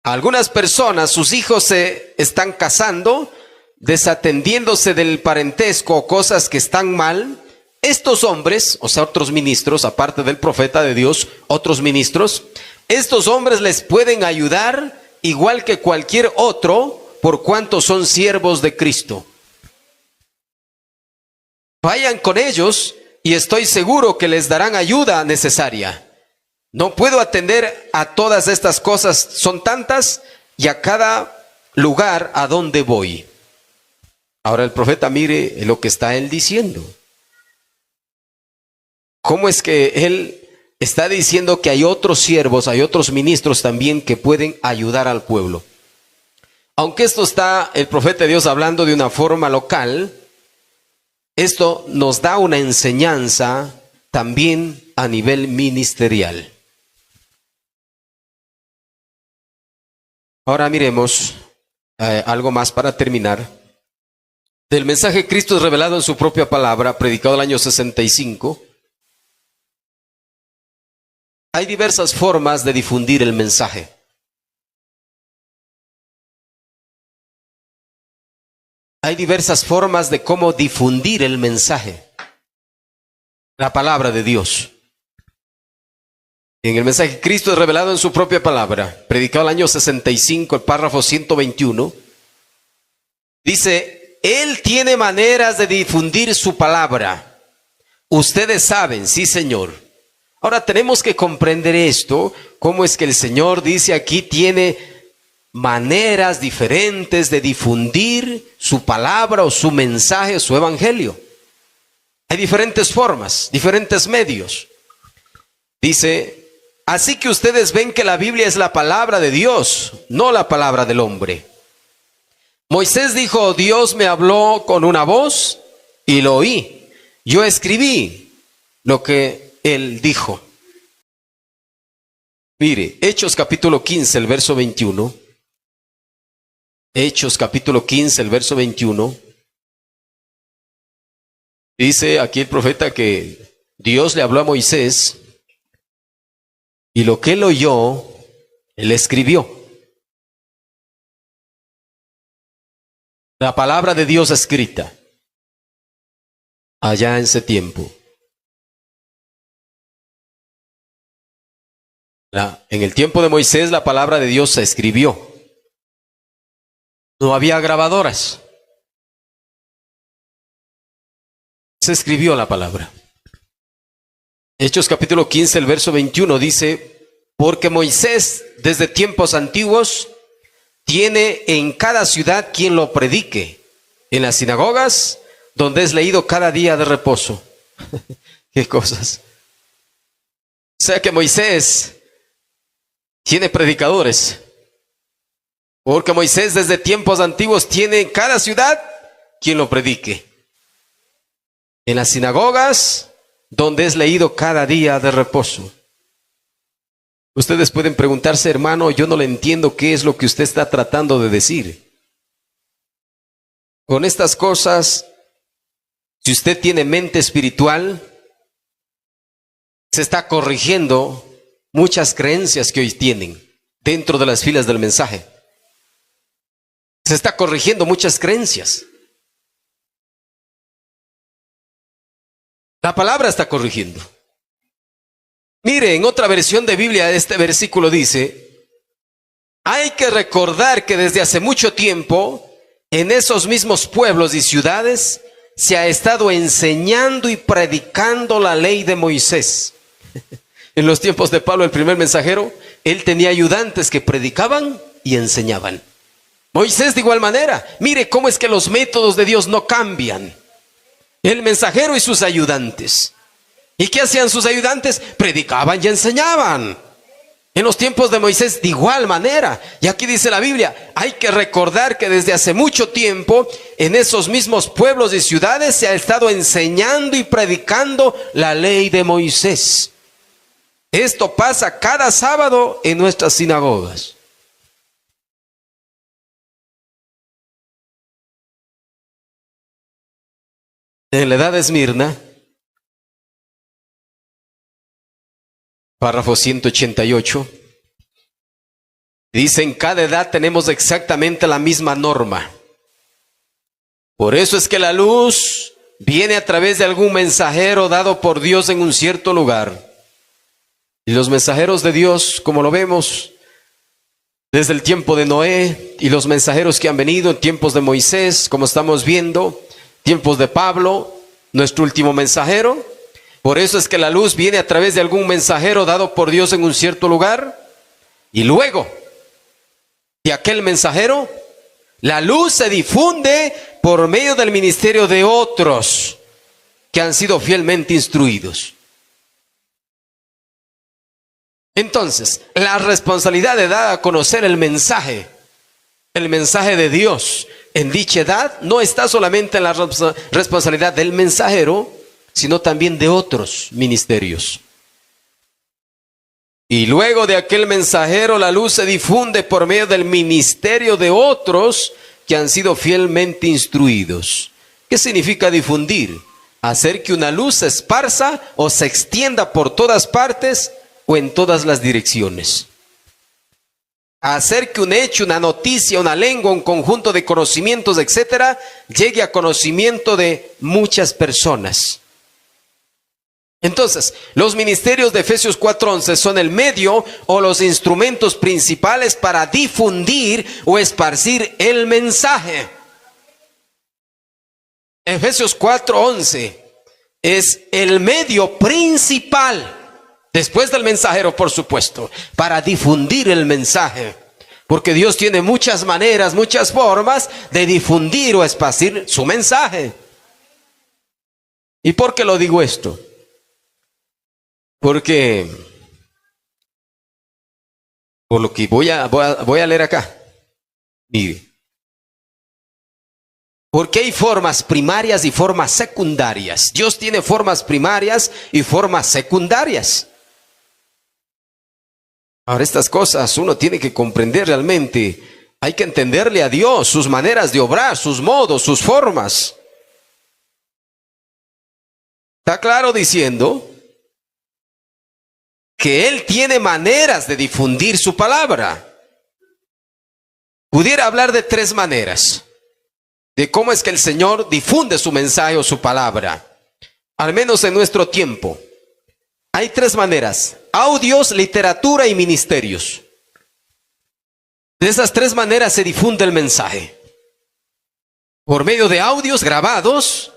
Algunas personas, sus hijos se están casando, desatendiéndose del parentesco o cosas que están mal. Estos hombres, o sea, otros ministros, aparte del profeta de Dios, otros ministros, estos hombres les pueden ayudar igual que cualquier otro, por cuanto son siervos de Cristo. Vayan con ellos y estoy seguro que les darán ayuda necesaria. No puedo atender a todas estas cosas, son tantas, y a cada lugar a donde voy. Ahora el profeta mire lo que está él diciendo. ¿cómo es que él está diciendo que hay otros siervos, hay otros ministros también que pueden ayudar al pueblo? Aunque esto está el profeta de Dios hablando de una forma local, esto nos da una enseñanza también a nivel ministerial. Ahora miremos algo más para terminar. Del mensaje Cristo es revelado en su propia palabra, predicado el año 65. Hay diversas formas de difundir el mensaje. Hay diversas formas de cómo difundir el mensaje, la palabra de Dios. En el mensaje Cristo es revelado en su propia palabra, predicado el año 65, el párrafo 121, dice: Él tiene maneras de difundir su palabra. Ustedes saben, sí, Señor. Ahora tenemos que comprender esto, cómo es que el Señor dice aquí tiene maneras diferentes de difundir su palabra o su mensaje, su evangelio. Hay diferentes formas, diferentes medios. Dice: así que ustedes ven que la Biblia es la palabra de Dios, no la palabra del hombre. Moisés dijo: Dios me habló con una voz y lo oí. Yo escribí lo que él dijo. Mire, Hechos capítulo 15, el verso 21. Hechos capítulo 15, el verso 21. Dice aquí el profeta que Dios le habló a Moisés y lo que él oyó, él escribió. La palabra de Dios escrita allá en ese tiempo. En el tiempo de Moisés la palabra de Dios se escribió. No había grabadoras. Se escribió la palabra. Hechos capítulo 15, el verso 21 dice: porque Moisés desde tiempos antiguos tiene en cada ciudad quien lo predique, en las sinagogas donde es leído cada día de reposo. Qué cosas. O sea que Moisés tiene predicadores, porque Moisés desde tiempos antiguos tiene en cada ciudad quien lo predique, en las sinagogas donde es leído cada día de reposo. Ustedes pueden preguntarse: hermano, yo no le entiendo qué es lo que usted está tratando de decir. Con estas cosas, si usted tiene mente espiritual, se está corrigiendo muchas creencias que hoy tienen dentro de las filas del mensaje. Se está corrigiendo muchas creencias. La palabra está corrigiendo. Mire, en otra versión de Biblia este versículo dice: hay que recordar que desde hace mucho tiempo en esos mismos pueblos y ciudades se ha estado enseñando y predicando la ley de Moisés. En los tiempos de Pablo, el primer mensajero, él tenía ayudantes que predicaban y enseñaban. Moisés de igual manera. Mire cómo es que los métodos de Dios no cambian. El mensajero y sus ayudantes. ¿Y qué hacían sus ayudantes? Predicaban y enseñaban. En los tiempos de Moisés de igual manera. Y aquí dice la Biblia: hay que recordar que desde hace mucho tiempo en esos mismos pueblos y ciudades se ha estado enseñando y predicando la ley de Moisés. Esto pasa cada sábado en nuestras sinagogas. En la edad de Esmirna, párrafo 188, dice: en cada edad tenemos exactamente la misma norma. Por eso es que la luz viene a través de algún mensajero dado por Dios en un cierto lugar. Y los mensajeros de Dios, como lo vemos desde el tiempo de Noé, y los mensajeros que han venido en tiempos de Moisés, como estamos viendo, tiempos de Pablo, nuestro último mensajero. Por eso es que la luz viene a través de algún mensajero dado por Dios en un cierto lugar. Y luego de aquel mensajero, la luz se difunde por medio del ministerio de otros que han sido fielmente instruidos. Entonces, la responsabilidad de dar a conocer el mensaje de Dios en dicha edad, no está solamente en la responsabilidad del mensajero, sino también de otros ministerios. Y luego de aquel mensajero, la luz se difunde por medio del ministerio de otros que han sido fielmente instruidos. ¿Qué significa difundir? Hacer que una luz se esparza o se extienda por todas partes o en todas las direcciones. Hacer que un hecho, una noticia, una lengua, un conjunto de conocimientos, etcétera, llegue a conocimiento de muchas personas. Entonces, los ministerios de Efesios 4:11 son el medio o los instrumentos principales para difundir o esparcir el mensaje. Efesios 4:11 es el medio principal, después del mensajero, por supuesto, para difundir el mensaje. Porque Dios tiene muchas maneras, muchas formas de difundir o esparcir su mensaje. ¿Y por qué lo digo esto? Porque, por lo que voy a leer acá, mire. Porque hay formas primarias y formas secundarias. Dios tiene formas primarias y formas secundarias. Ahora, estas cosas uno tiene que comprender realmente. Hay que entenderle a Dios, sus maneras de obrar, sus modos, sus formas. Está claro diciendo que Él tiene maneras de difundir su palabra. Pudiera hablar de tres maneras de cómo es que el Señor difunde su mensaje o su palabra, al menos en nuestro tiempo. Hay tres maneras: audios, literatura y ministerios. De esas tres maneras se difunde el mensaje: por medio de audios grabados,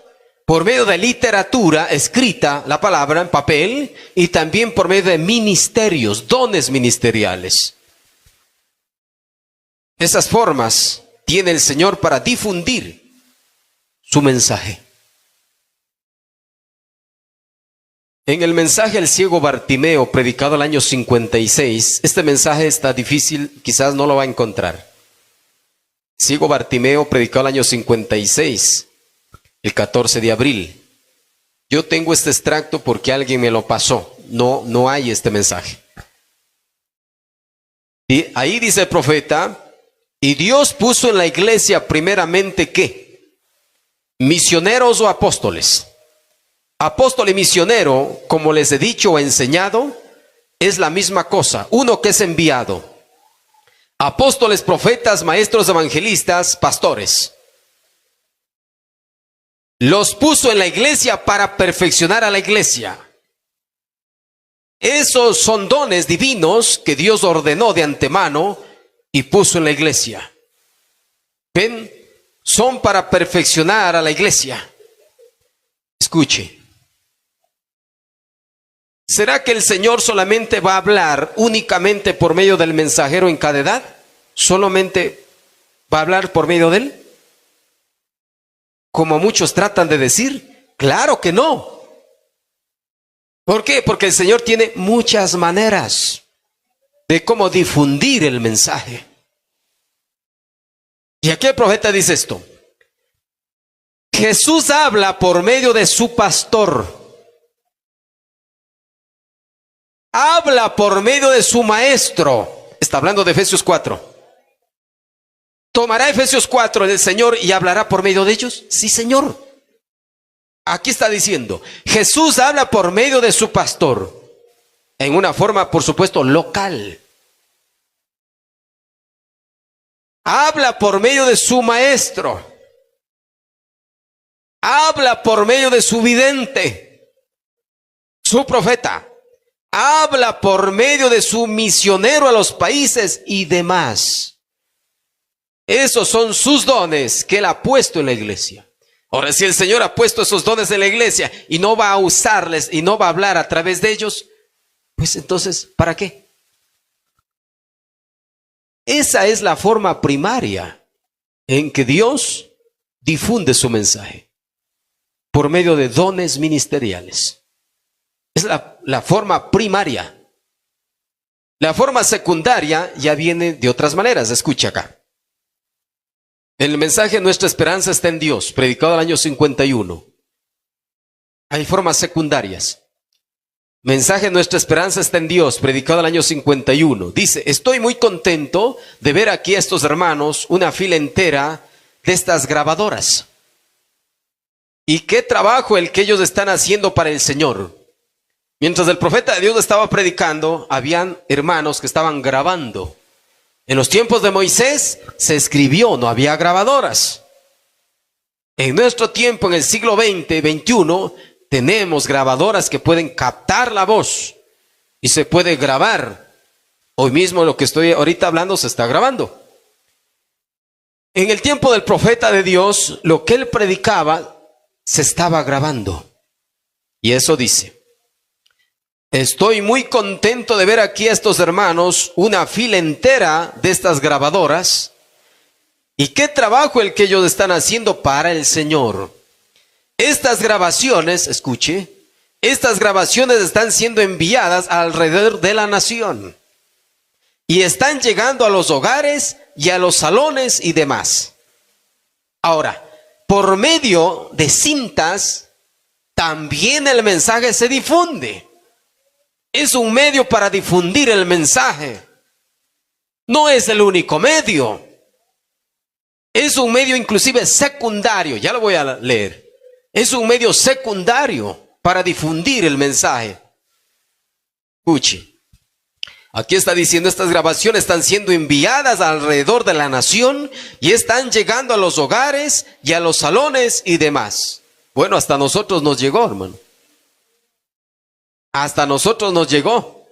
por medio de literatura escrita, la palabra en papel, y también por medio de ministerios, dones ministeriales. Esas formas tiene el Señor para difundir su mensaje. En el mensaje del ciego Bartimeo, predicado el año 56, este mensaje está difícil, quizás no lo va a encontrar. Ciego Bartimeo, predicado el año 56, el 14 de abril. Yo tengo este extracto porque alguien me lo pasó. No hay este mensaje. Y ahí dice el profeta: y Dios puso en la iglesia primeramente, ¿qué? Misioneros o apóstoles. Apóstol y misionero, como les he dicho o enseñado, es la misma cosa. Uno que es enviado. Apóstoles, profetas, maestros, evangelistas, pastores. Los puso en la iglesia para perfeccionar a la iglesia. Esos son dones divinos que Dios ordenó de antemano y puso en la iglesia. ¿Ven? Son para perfeccionar a la iglesia. Escuche. ¿Será que el Señor solamente va a hablar únicamente por medio del mensajero en cada edad? ¿Solamente va a hablar por medio de él? Como muchos tratan de decir. Claro que no. ¿Por qué? Porque el Señor tiene muchas maneras de cómo difundir el mensaje. Y aquí el profeta dice esto: Jesús habla por medio de su pastor. Habla por medio de su maestro. Está hablando de Efesios 4. ¿Tomará Efesios 4 el Señor y hablará por medio de ellos? Sí, Señor. Aquí está diciendo, Jesús habla por medio de su pastor, en una forma, por supuesto, local. Habla por medio de su maestro. Habla por medio de su vidente, su profeta. Habla por medio de su misionero a los países y demás. Esos son sus dones que Él ha puesto en la iglesia. Ahora, si el Señor ha puesto esos dones en la iglesia y no va a usarles y no va a hablar a través de ellos, pues entonces, ¿para qué? Esa es la forma primaria en que Dios difunde su mensaje, por medio de dones ministeriales. Es la forma primaria. La forma secundaria ya viene de otras maneras. Escucha acá. El mensaje Nuestra Esperanza está en Dios, predicado el año 51. Hay formas secundarias. Mensaje Nuestra Esperanza está en Dios, predicado el año 51. Dice, estoy muy contento de ver aquí a estos hermanos, una fila entera de estas grabadoras. Y qué trabajo el que ellos están haciendo para el Señor. Mientras el profeta de Dios estaba predicando, habían hermanos que estaban grabando. En los tiempos de Moisés se escribió, no había grabadoras. En nuestro tiempo, en el siglo XX, XXI, tenemos grabadoras que pueden captar la voz y se puede grabar. Hoy mismo lo que estoy ahorita hablando se está grabando. En el tiempo del profeta de Dios, lo que él predicaba se estaba grabando. Y eso dice, estoy muy contento de ver aquí a estos hermanos, una fila entera de estas grabadoras. Y qué trabajo el que ellos están haciendo para el Señor. Estas grabaciones, escuche, estas grabaciones están siendo enviadas alrededor de la nación. Y están llegando a los hogares y a los salones y demás. Ahora, por medio de cintas, también el mensaje se difunde. Es un medio para difundir el mensaje. No es el único medio. Es un medio inclusive secundario. Ya lo voy a leer. Es un medio secundario para difundir el mensaje. Escuche. Aquí está diciendo, estas grabaciones están siendo enviadas alrededor de la nación y están llegando a los hogares y a los salones y demás. Bueno, hasta nosotros nos llegó, hermano. Hasta nosotros nos llegó.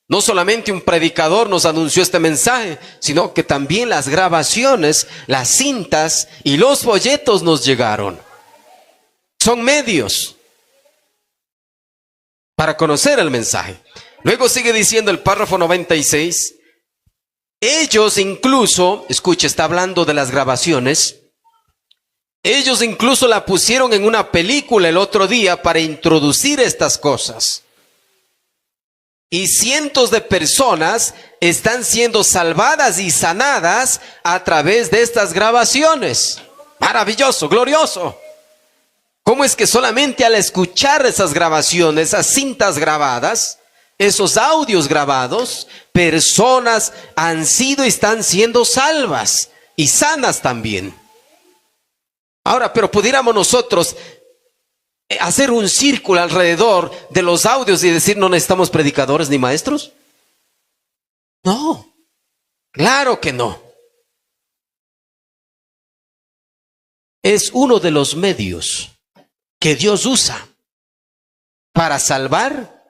No solamente un predicador nos anunció este mensaje, sino que también las grabaciones, las cintas y los folletos nos llegaron. Son medios para conocer el mensaje. Luego sigue diciendo el párrafo 96. Ellos incluso, escuche, está hablando de las grabaciones. Ellos incluso la pusieron en una película el otro día para introducir estas cosas. Y cientos de personas están siendo salvadas y sanadas a través de estas grabaciones. Maravilloso, glorioso. ¿Cómo es que solamente al escuchar esas grabaciones, esas cintas grabadas, esos audios grabados, personas han sido y están siendo salvas y sanas también? Ahora, pero pudiéramos nosotros hacer un círculo alrededor de los audios y decir, no necesitamos predicadores ni maestros. No, claro que no. Es uno de los medios que Dios usa para salvar,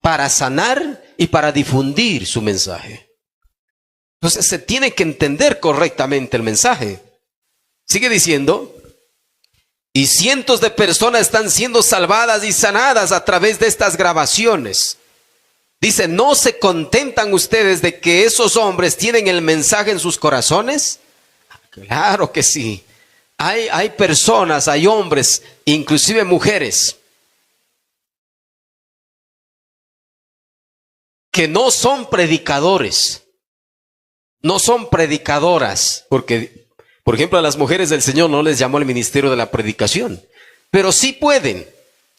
para sanar y para difundir su mensaje. Entonces se tiene que entender correctamente el mensaje. Sigue diciendo, y cientos de personas están siendo salvadas y sanadas a través de estas grabaciones. Dice, ¿no se contentan ustedes de que esos hombres tienen el mensaje en sus corazones? Claro que sí. Hay personas, hay hombres, inclusive mujeres, que no son predicadores, no son predicadoras, porque, por ejemplo, a las mujeres del Señor no les llamó el ministerio de la predicación, pero sí pueden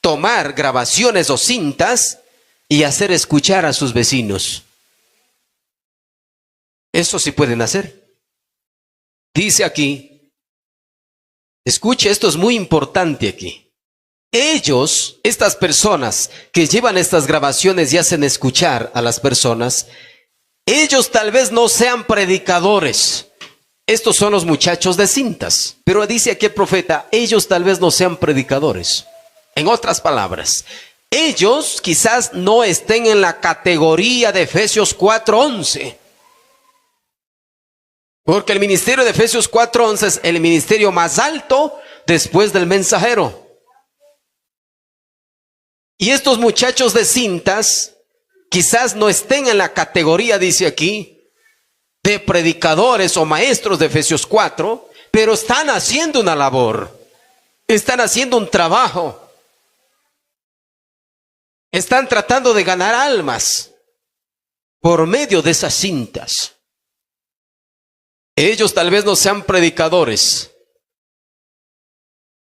tomar grabaciones o cintas y hacer escuchar a sus vecinos. Eso sí pueden hacer. Dice aquí, escuche, esto es muy importante aquí. Ellos, estas personas que llevan estas grabaciones y hacen escuchar a las personas, ellos tal vez no sean predicadores. Estos son los muchachos de cintas. Pero dice aquí el profeta, ellos tal vez no sean predicadores. En otras palabras, ellos quizás no estén en la categoría de Efesios 4:11. Porque el ministerio de Efesios 4:11 es el ministerio más alto después del mensajero. Y estos muchachos de cintas quizás no estén en la categoría, dice aquí, de predicadores o maestros de Efesios 4, pero están haciendo una labor, están haciendo un trabajo, están tratando de ganar almas. por medio de esas cintas. Ellos tal vez no sean predicadores,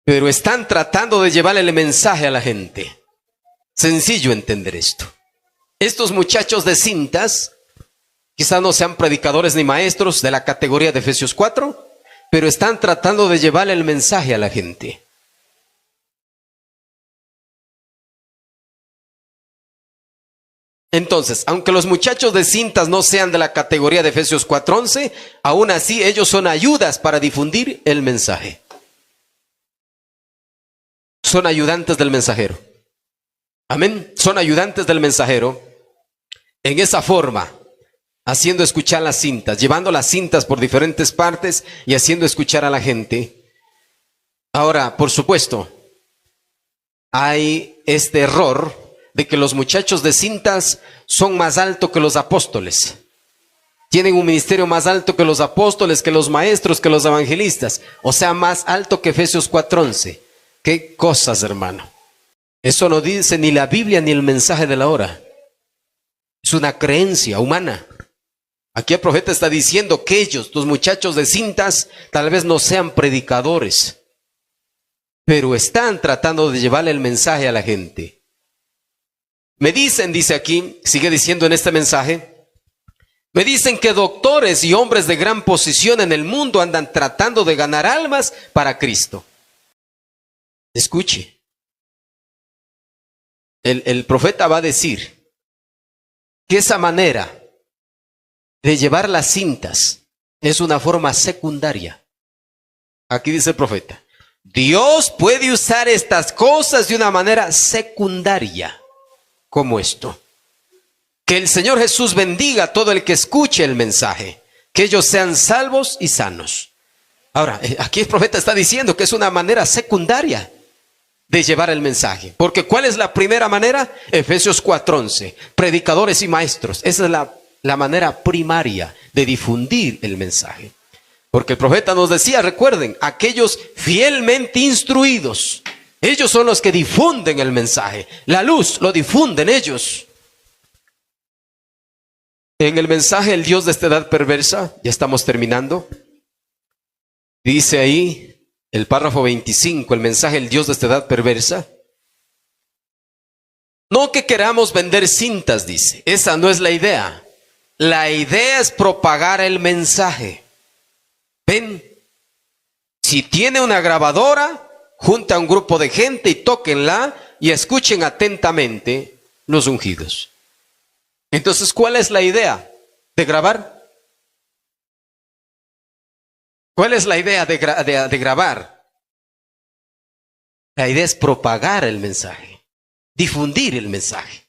pero están tratando de llevarle el mensaje a la gente. Sencillo entender esto. Estos muchachos de cintas quizás no sean predicadores ni maestros de la categoría de Efesios 4, pero están tratando de llevarle el mensaje a la gente. Entonces, aunque los muchachos de cintas no sean de la categoría de Efesios 4:11, aún así ellos son ayudas para difundir el mensaje. Son ayudantes del mensajero. Amén. Son ayudantes del mensajero en esa forma, haciendo escuchar las cintas, llevando las cintas por diferentes partes y haciendo escuchar a la gente. Ahora, por supuesto, hay este error de que los muchachos de cintas son más altos que los apóstoles. Tienen un ministerio más alto que los apóstoles, que los maestros, que los evangelistas. O sea, más alto que Efesios 4:11. ¿Qué cosas, hermano? Eso no dice ni la Biblia ni el mensaje de la hora. Es una creencia humana. Aquí el profeta está diciendo que ellos, los muchachos de cintas, tal vez no sean predicadores, pero están tratando de llevarle el mensaje a la gente. Me dicen, dice aquí, sigue diciendo en este mensaje, me dicen que doctores y hombres de gran posición en el mundo andan tratando de ganar almas para Cristo. Escuche. El profeta va a decir que esa manera de llevar las cintas es una forma secundaria. Aquí dice el profeta, Dios puede usar estas cosas de una manera secundaria. Como esto. Que el Señor Jesús bendiga a todo el que escuche el mensaje, que ellos sean salvos y sanos. Ahora, aquí el profeta está diciendo que es una manera secundaria de llevar el mensaje. Porque ¿cuál es la primera manera? Efesios 4:11, predicadores y maestros. Esa es la manera primaria de difundir el mensaje. Porque el profeta nos decía, recuerden, aquellos fielmente instruidos, ellos son los que difunden el mensaje. La luz lo difunden ellos. En el mensaje El Dios de esta edad perversa, ya estamos terminando, dice ahí el párrafo 25, el mensaje El Dios de esta edad perversa. No que queramos vender cintas, dice. Esa no es la idea. La idea es propagar el mensaje. Ven, si tiene una grabadora, junta a un grupo de gente y tóquenla y escuchen atentamente los ungidos. Entonces, ¿cuál es la idea de grabar? ¿Cuál es la idea de grabar? La idea es propagar el mensaje, difundir el mensaje.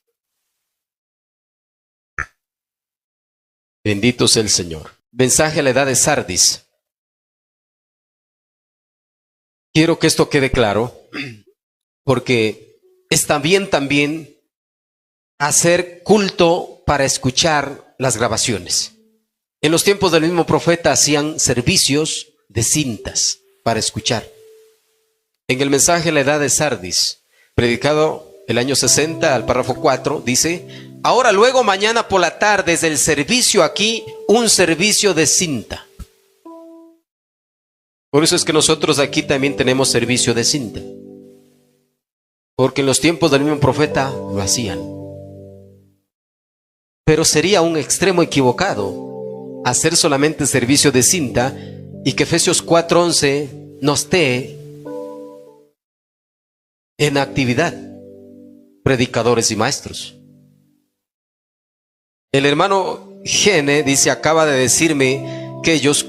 Bendito sea el Señor. Mensaje a la edad de Sardis. Quiero que esto quede claro, porque está bien también hacer culto para escuchar las grabaciones. En los tiempos del mismo profeta hacían servicios de cintas para escuchar. En el mensaje La edad de Sardis, predicado el año 60 al párrafo 4, dice: ahora luego mañana por la tarde es el servicio aquí, un servicio de cinta. Por eso es que nosotros aquí también tenemos servicio de cinta. Porque en los tiempos del mismo profeta lo hacían. Pero sería un extremo equivocado hacer solamente servicio de cinta y que Efesios 4:11 no esté en actividad. Predicadores y maestros. El hermano Gene dice, acaba de decirme que ellos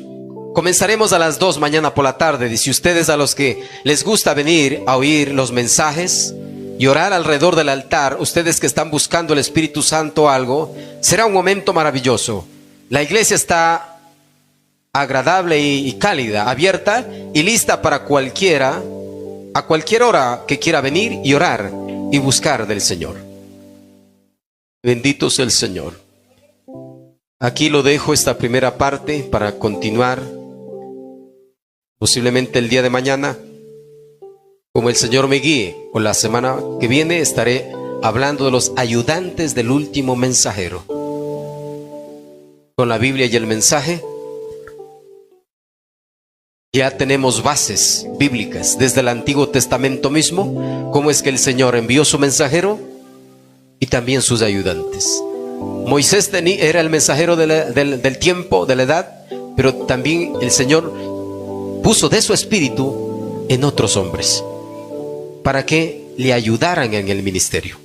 comenzaremos a las 2 mañana por la tarde. Dice, ustedes a los que les gusta venir a oír los mensajes y orar alrededor del altar, ustedes que están buscando el Espíritu Santo o algo, será un momento maravilloso. La iglesia está agradable y cálida, abierta y lista para cualquiera, a cualquier hora que quiera venir y orar y buscar del Señor. Bendito sea el Señor. Aquí lo dejo, esta primera parte, para continuar posiblemente el día de mañana, como el Señor me guíe, o la semana que viene estaré hablando de los ayudantes del último mensajero. con la Biblia y el mensaje, ya tenemos bases bíblicas desde el Antiguo Testamento mismo, cómo es que el Señor envió su mensajero y también sus ayudantes. Moisés era el mensajero del tiempo, de la edad, pero también el Señor puso de su espíritu en otros hombres para que le ayudaran en el ministerio.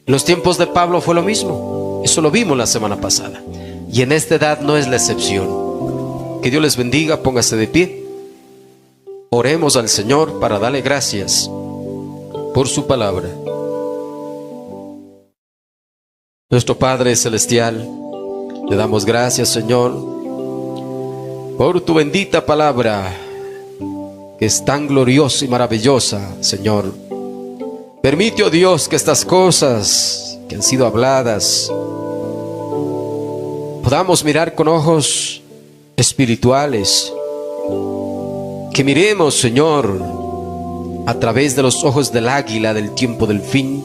En los tiempos de Pablo fue lo mismo, eso lo vimos la semana pasada, y en esta edad no es la excepción. Que Dios les bendiga, póngase de pie. Oremos al Señor para darle gracias por su palabra. Nuestro Padre Celestial, le damos gracias, Señor, por tu bendita palabra, que es tan gloriosa y maravillosa, Señor. Permite, oh Dios, que estas cosas que han sido habladas podamos mirar con ojos espirituales, que miremos, Señor, a través de los ojos del águila del tiempo del fin,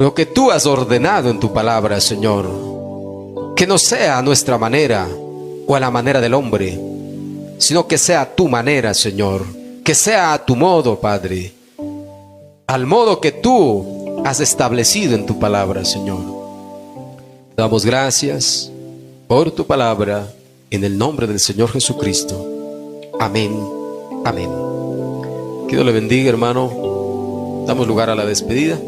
lo que tú has ordenado en tu palabra, Señor, que no sea a nuestra manera o a la manera del hombre, sino que sea a tu manera, Señor, que sea a tu modo, Padre, al modo que tú has establecido en tu palabra, Señor. Te damos gracias por tu palabra, en el nombre del Señor Jesucristo. Amén, amén. Que Dios le bendiga, hermano. Damos lugar a la despedida.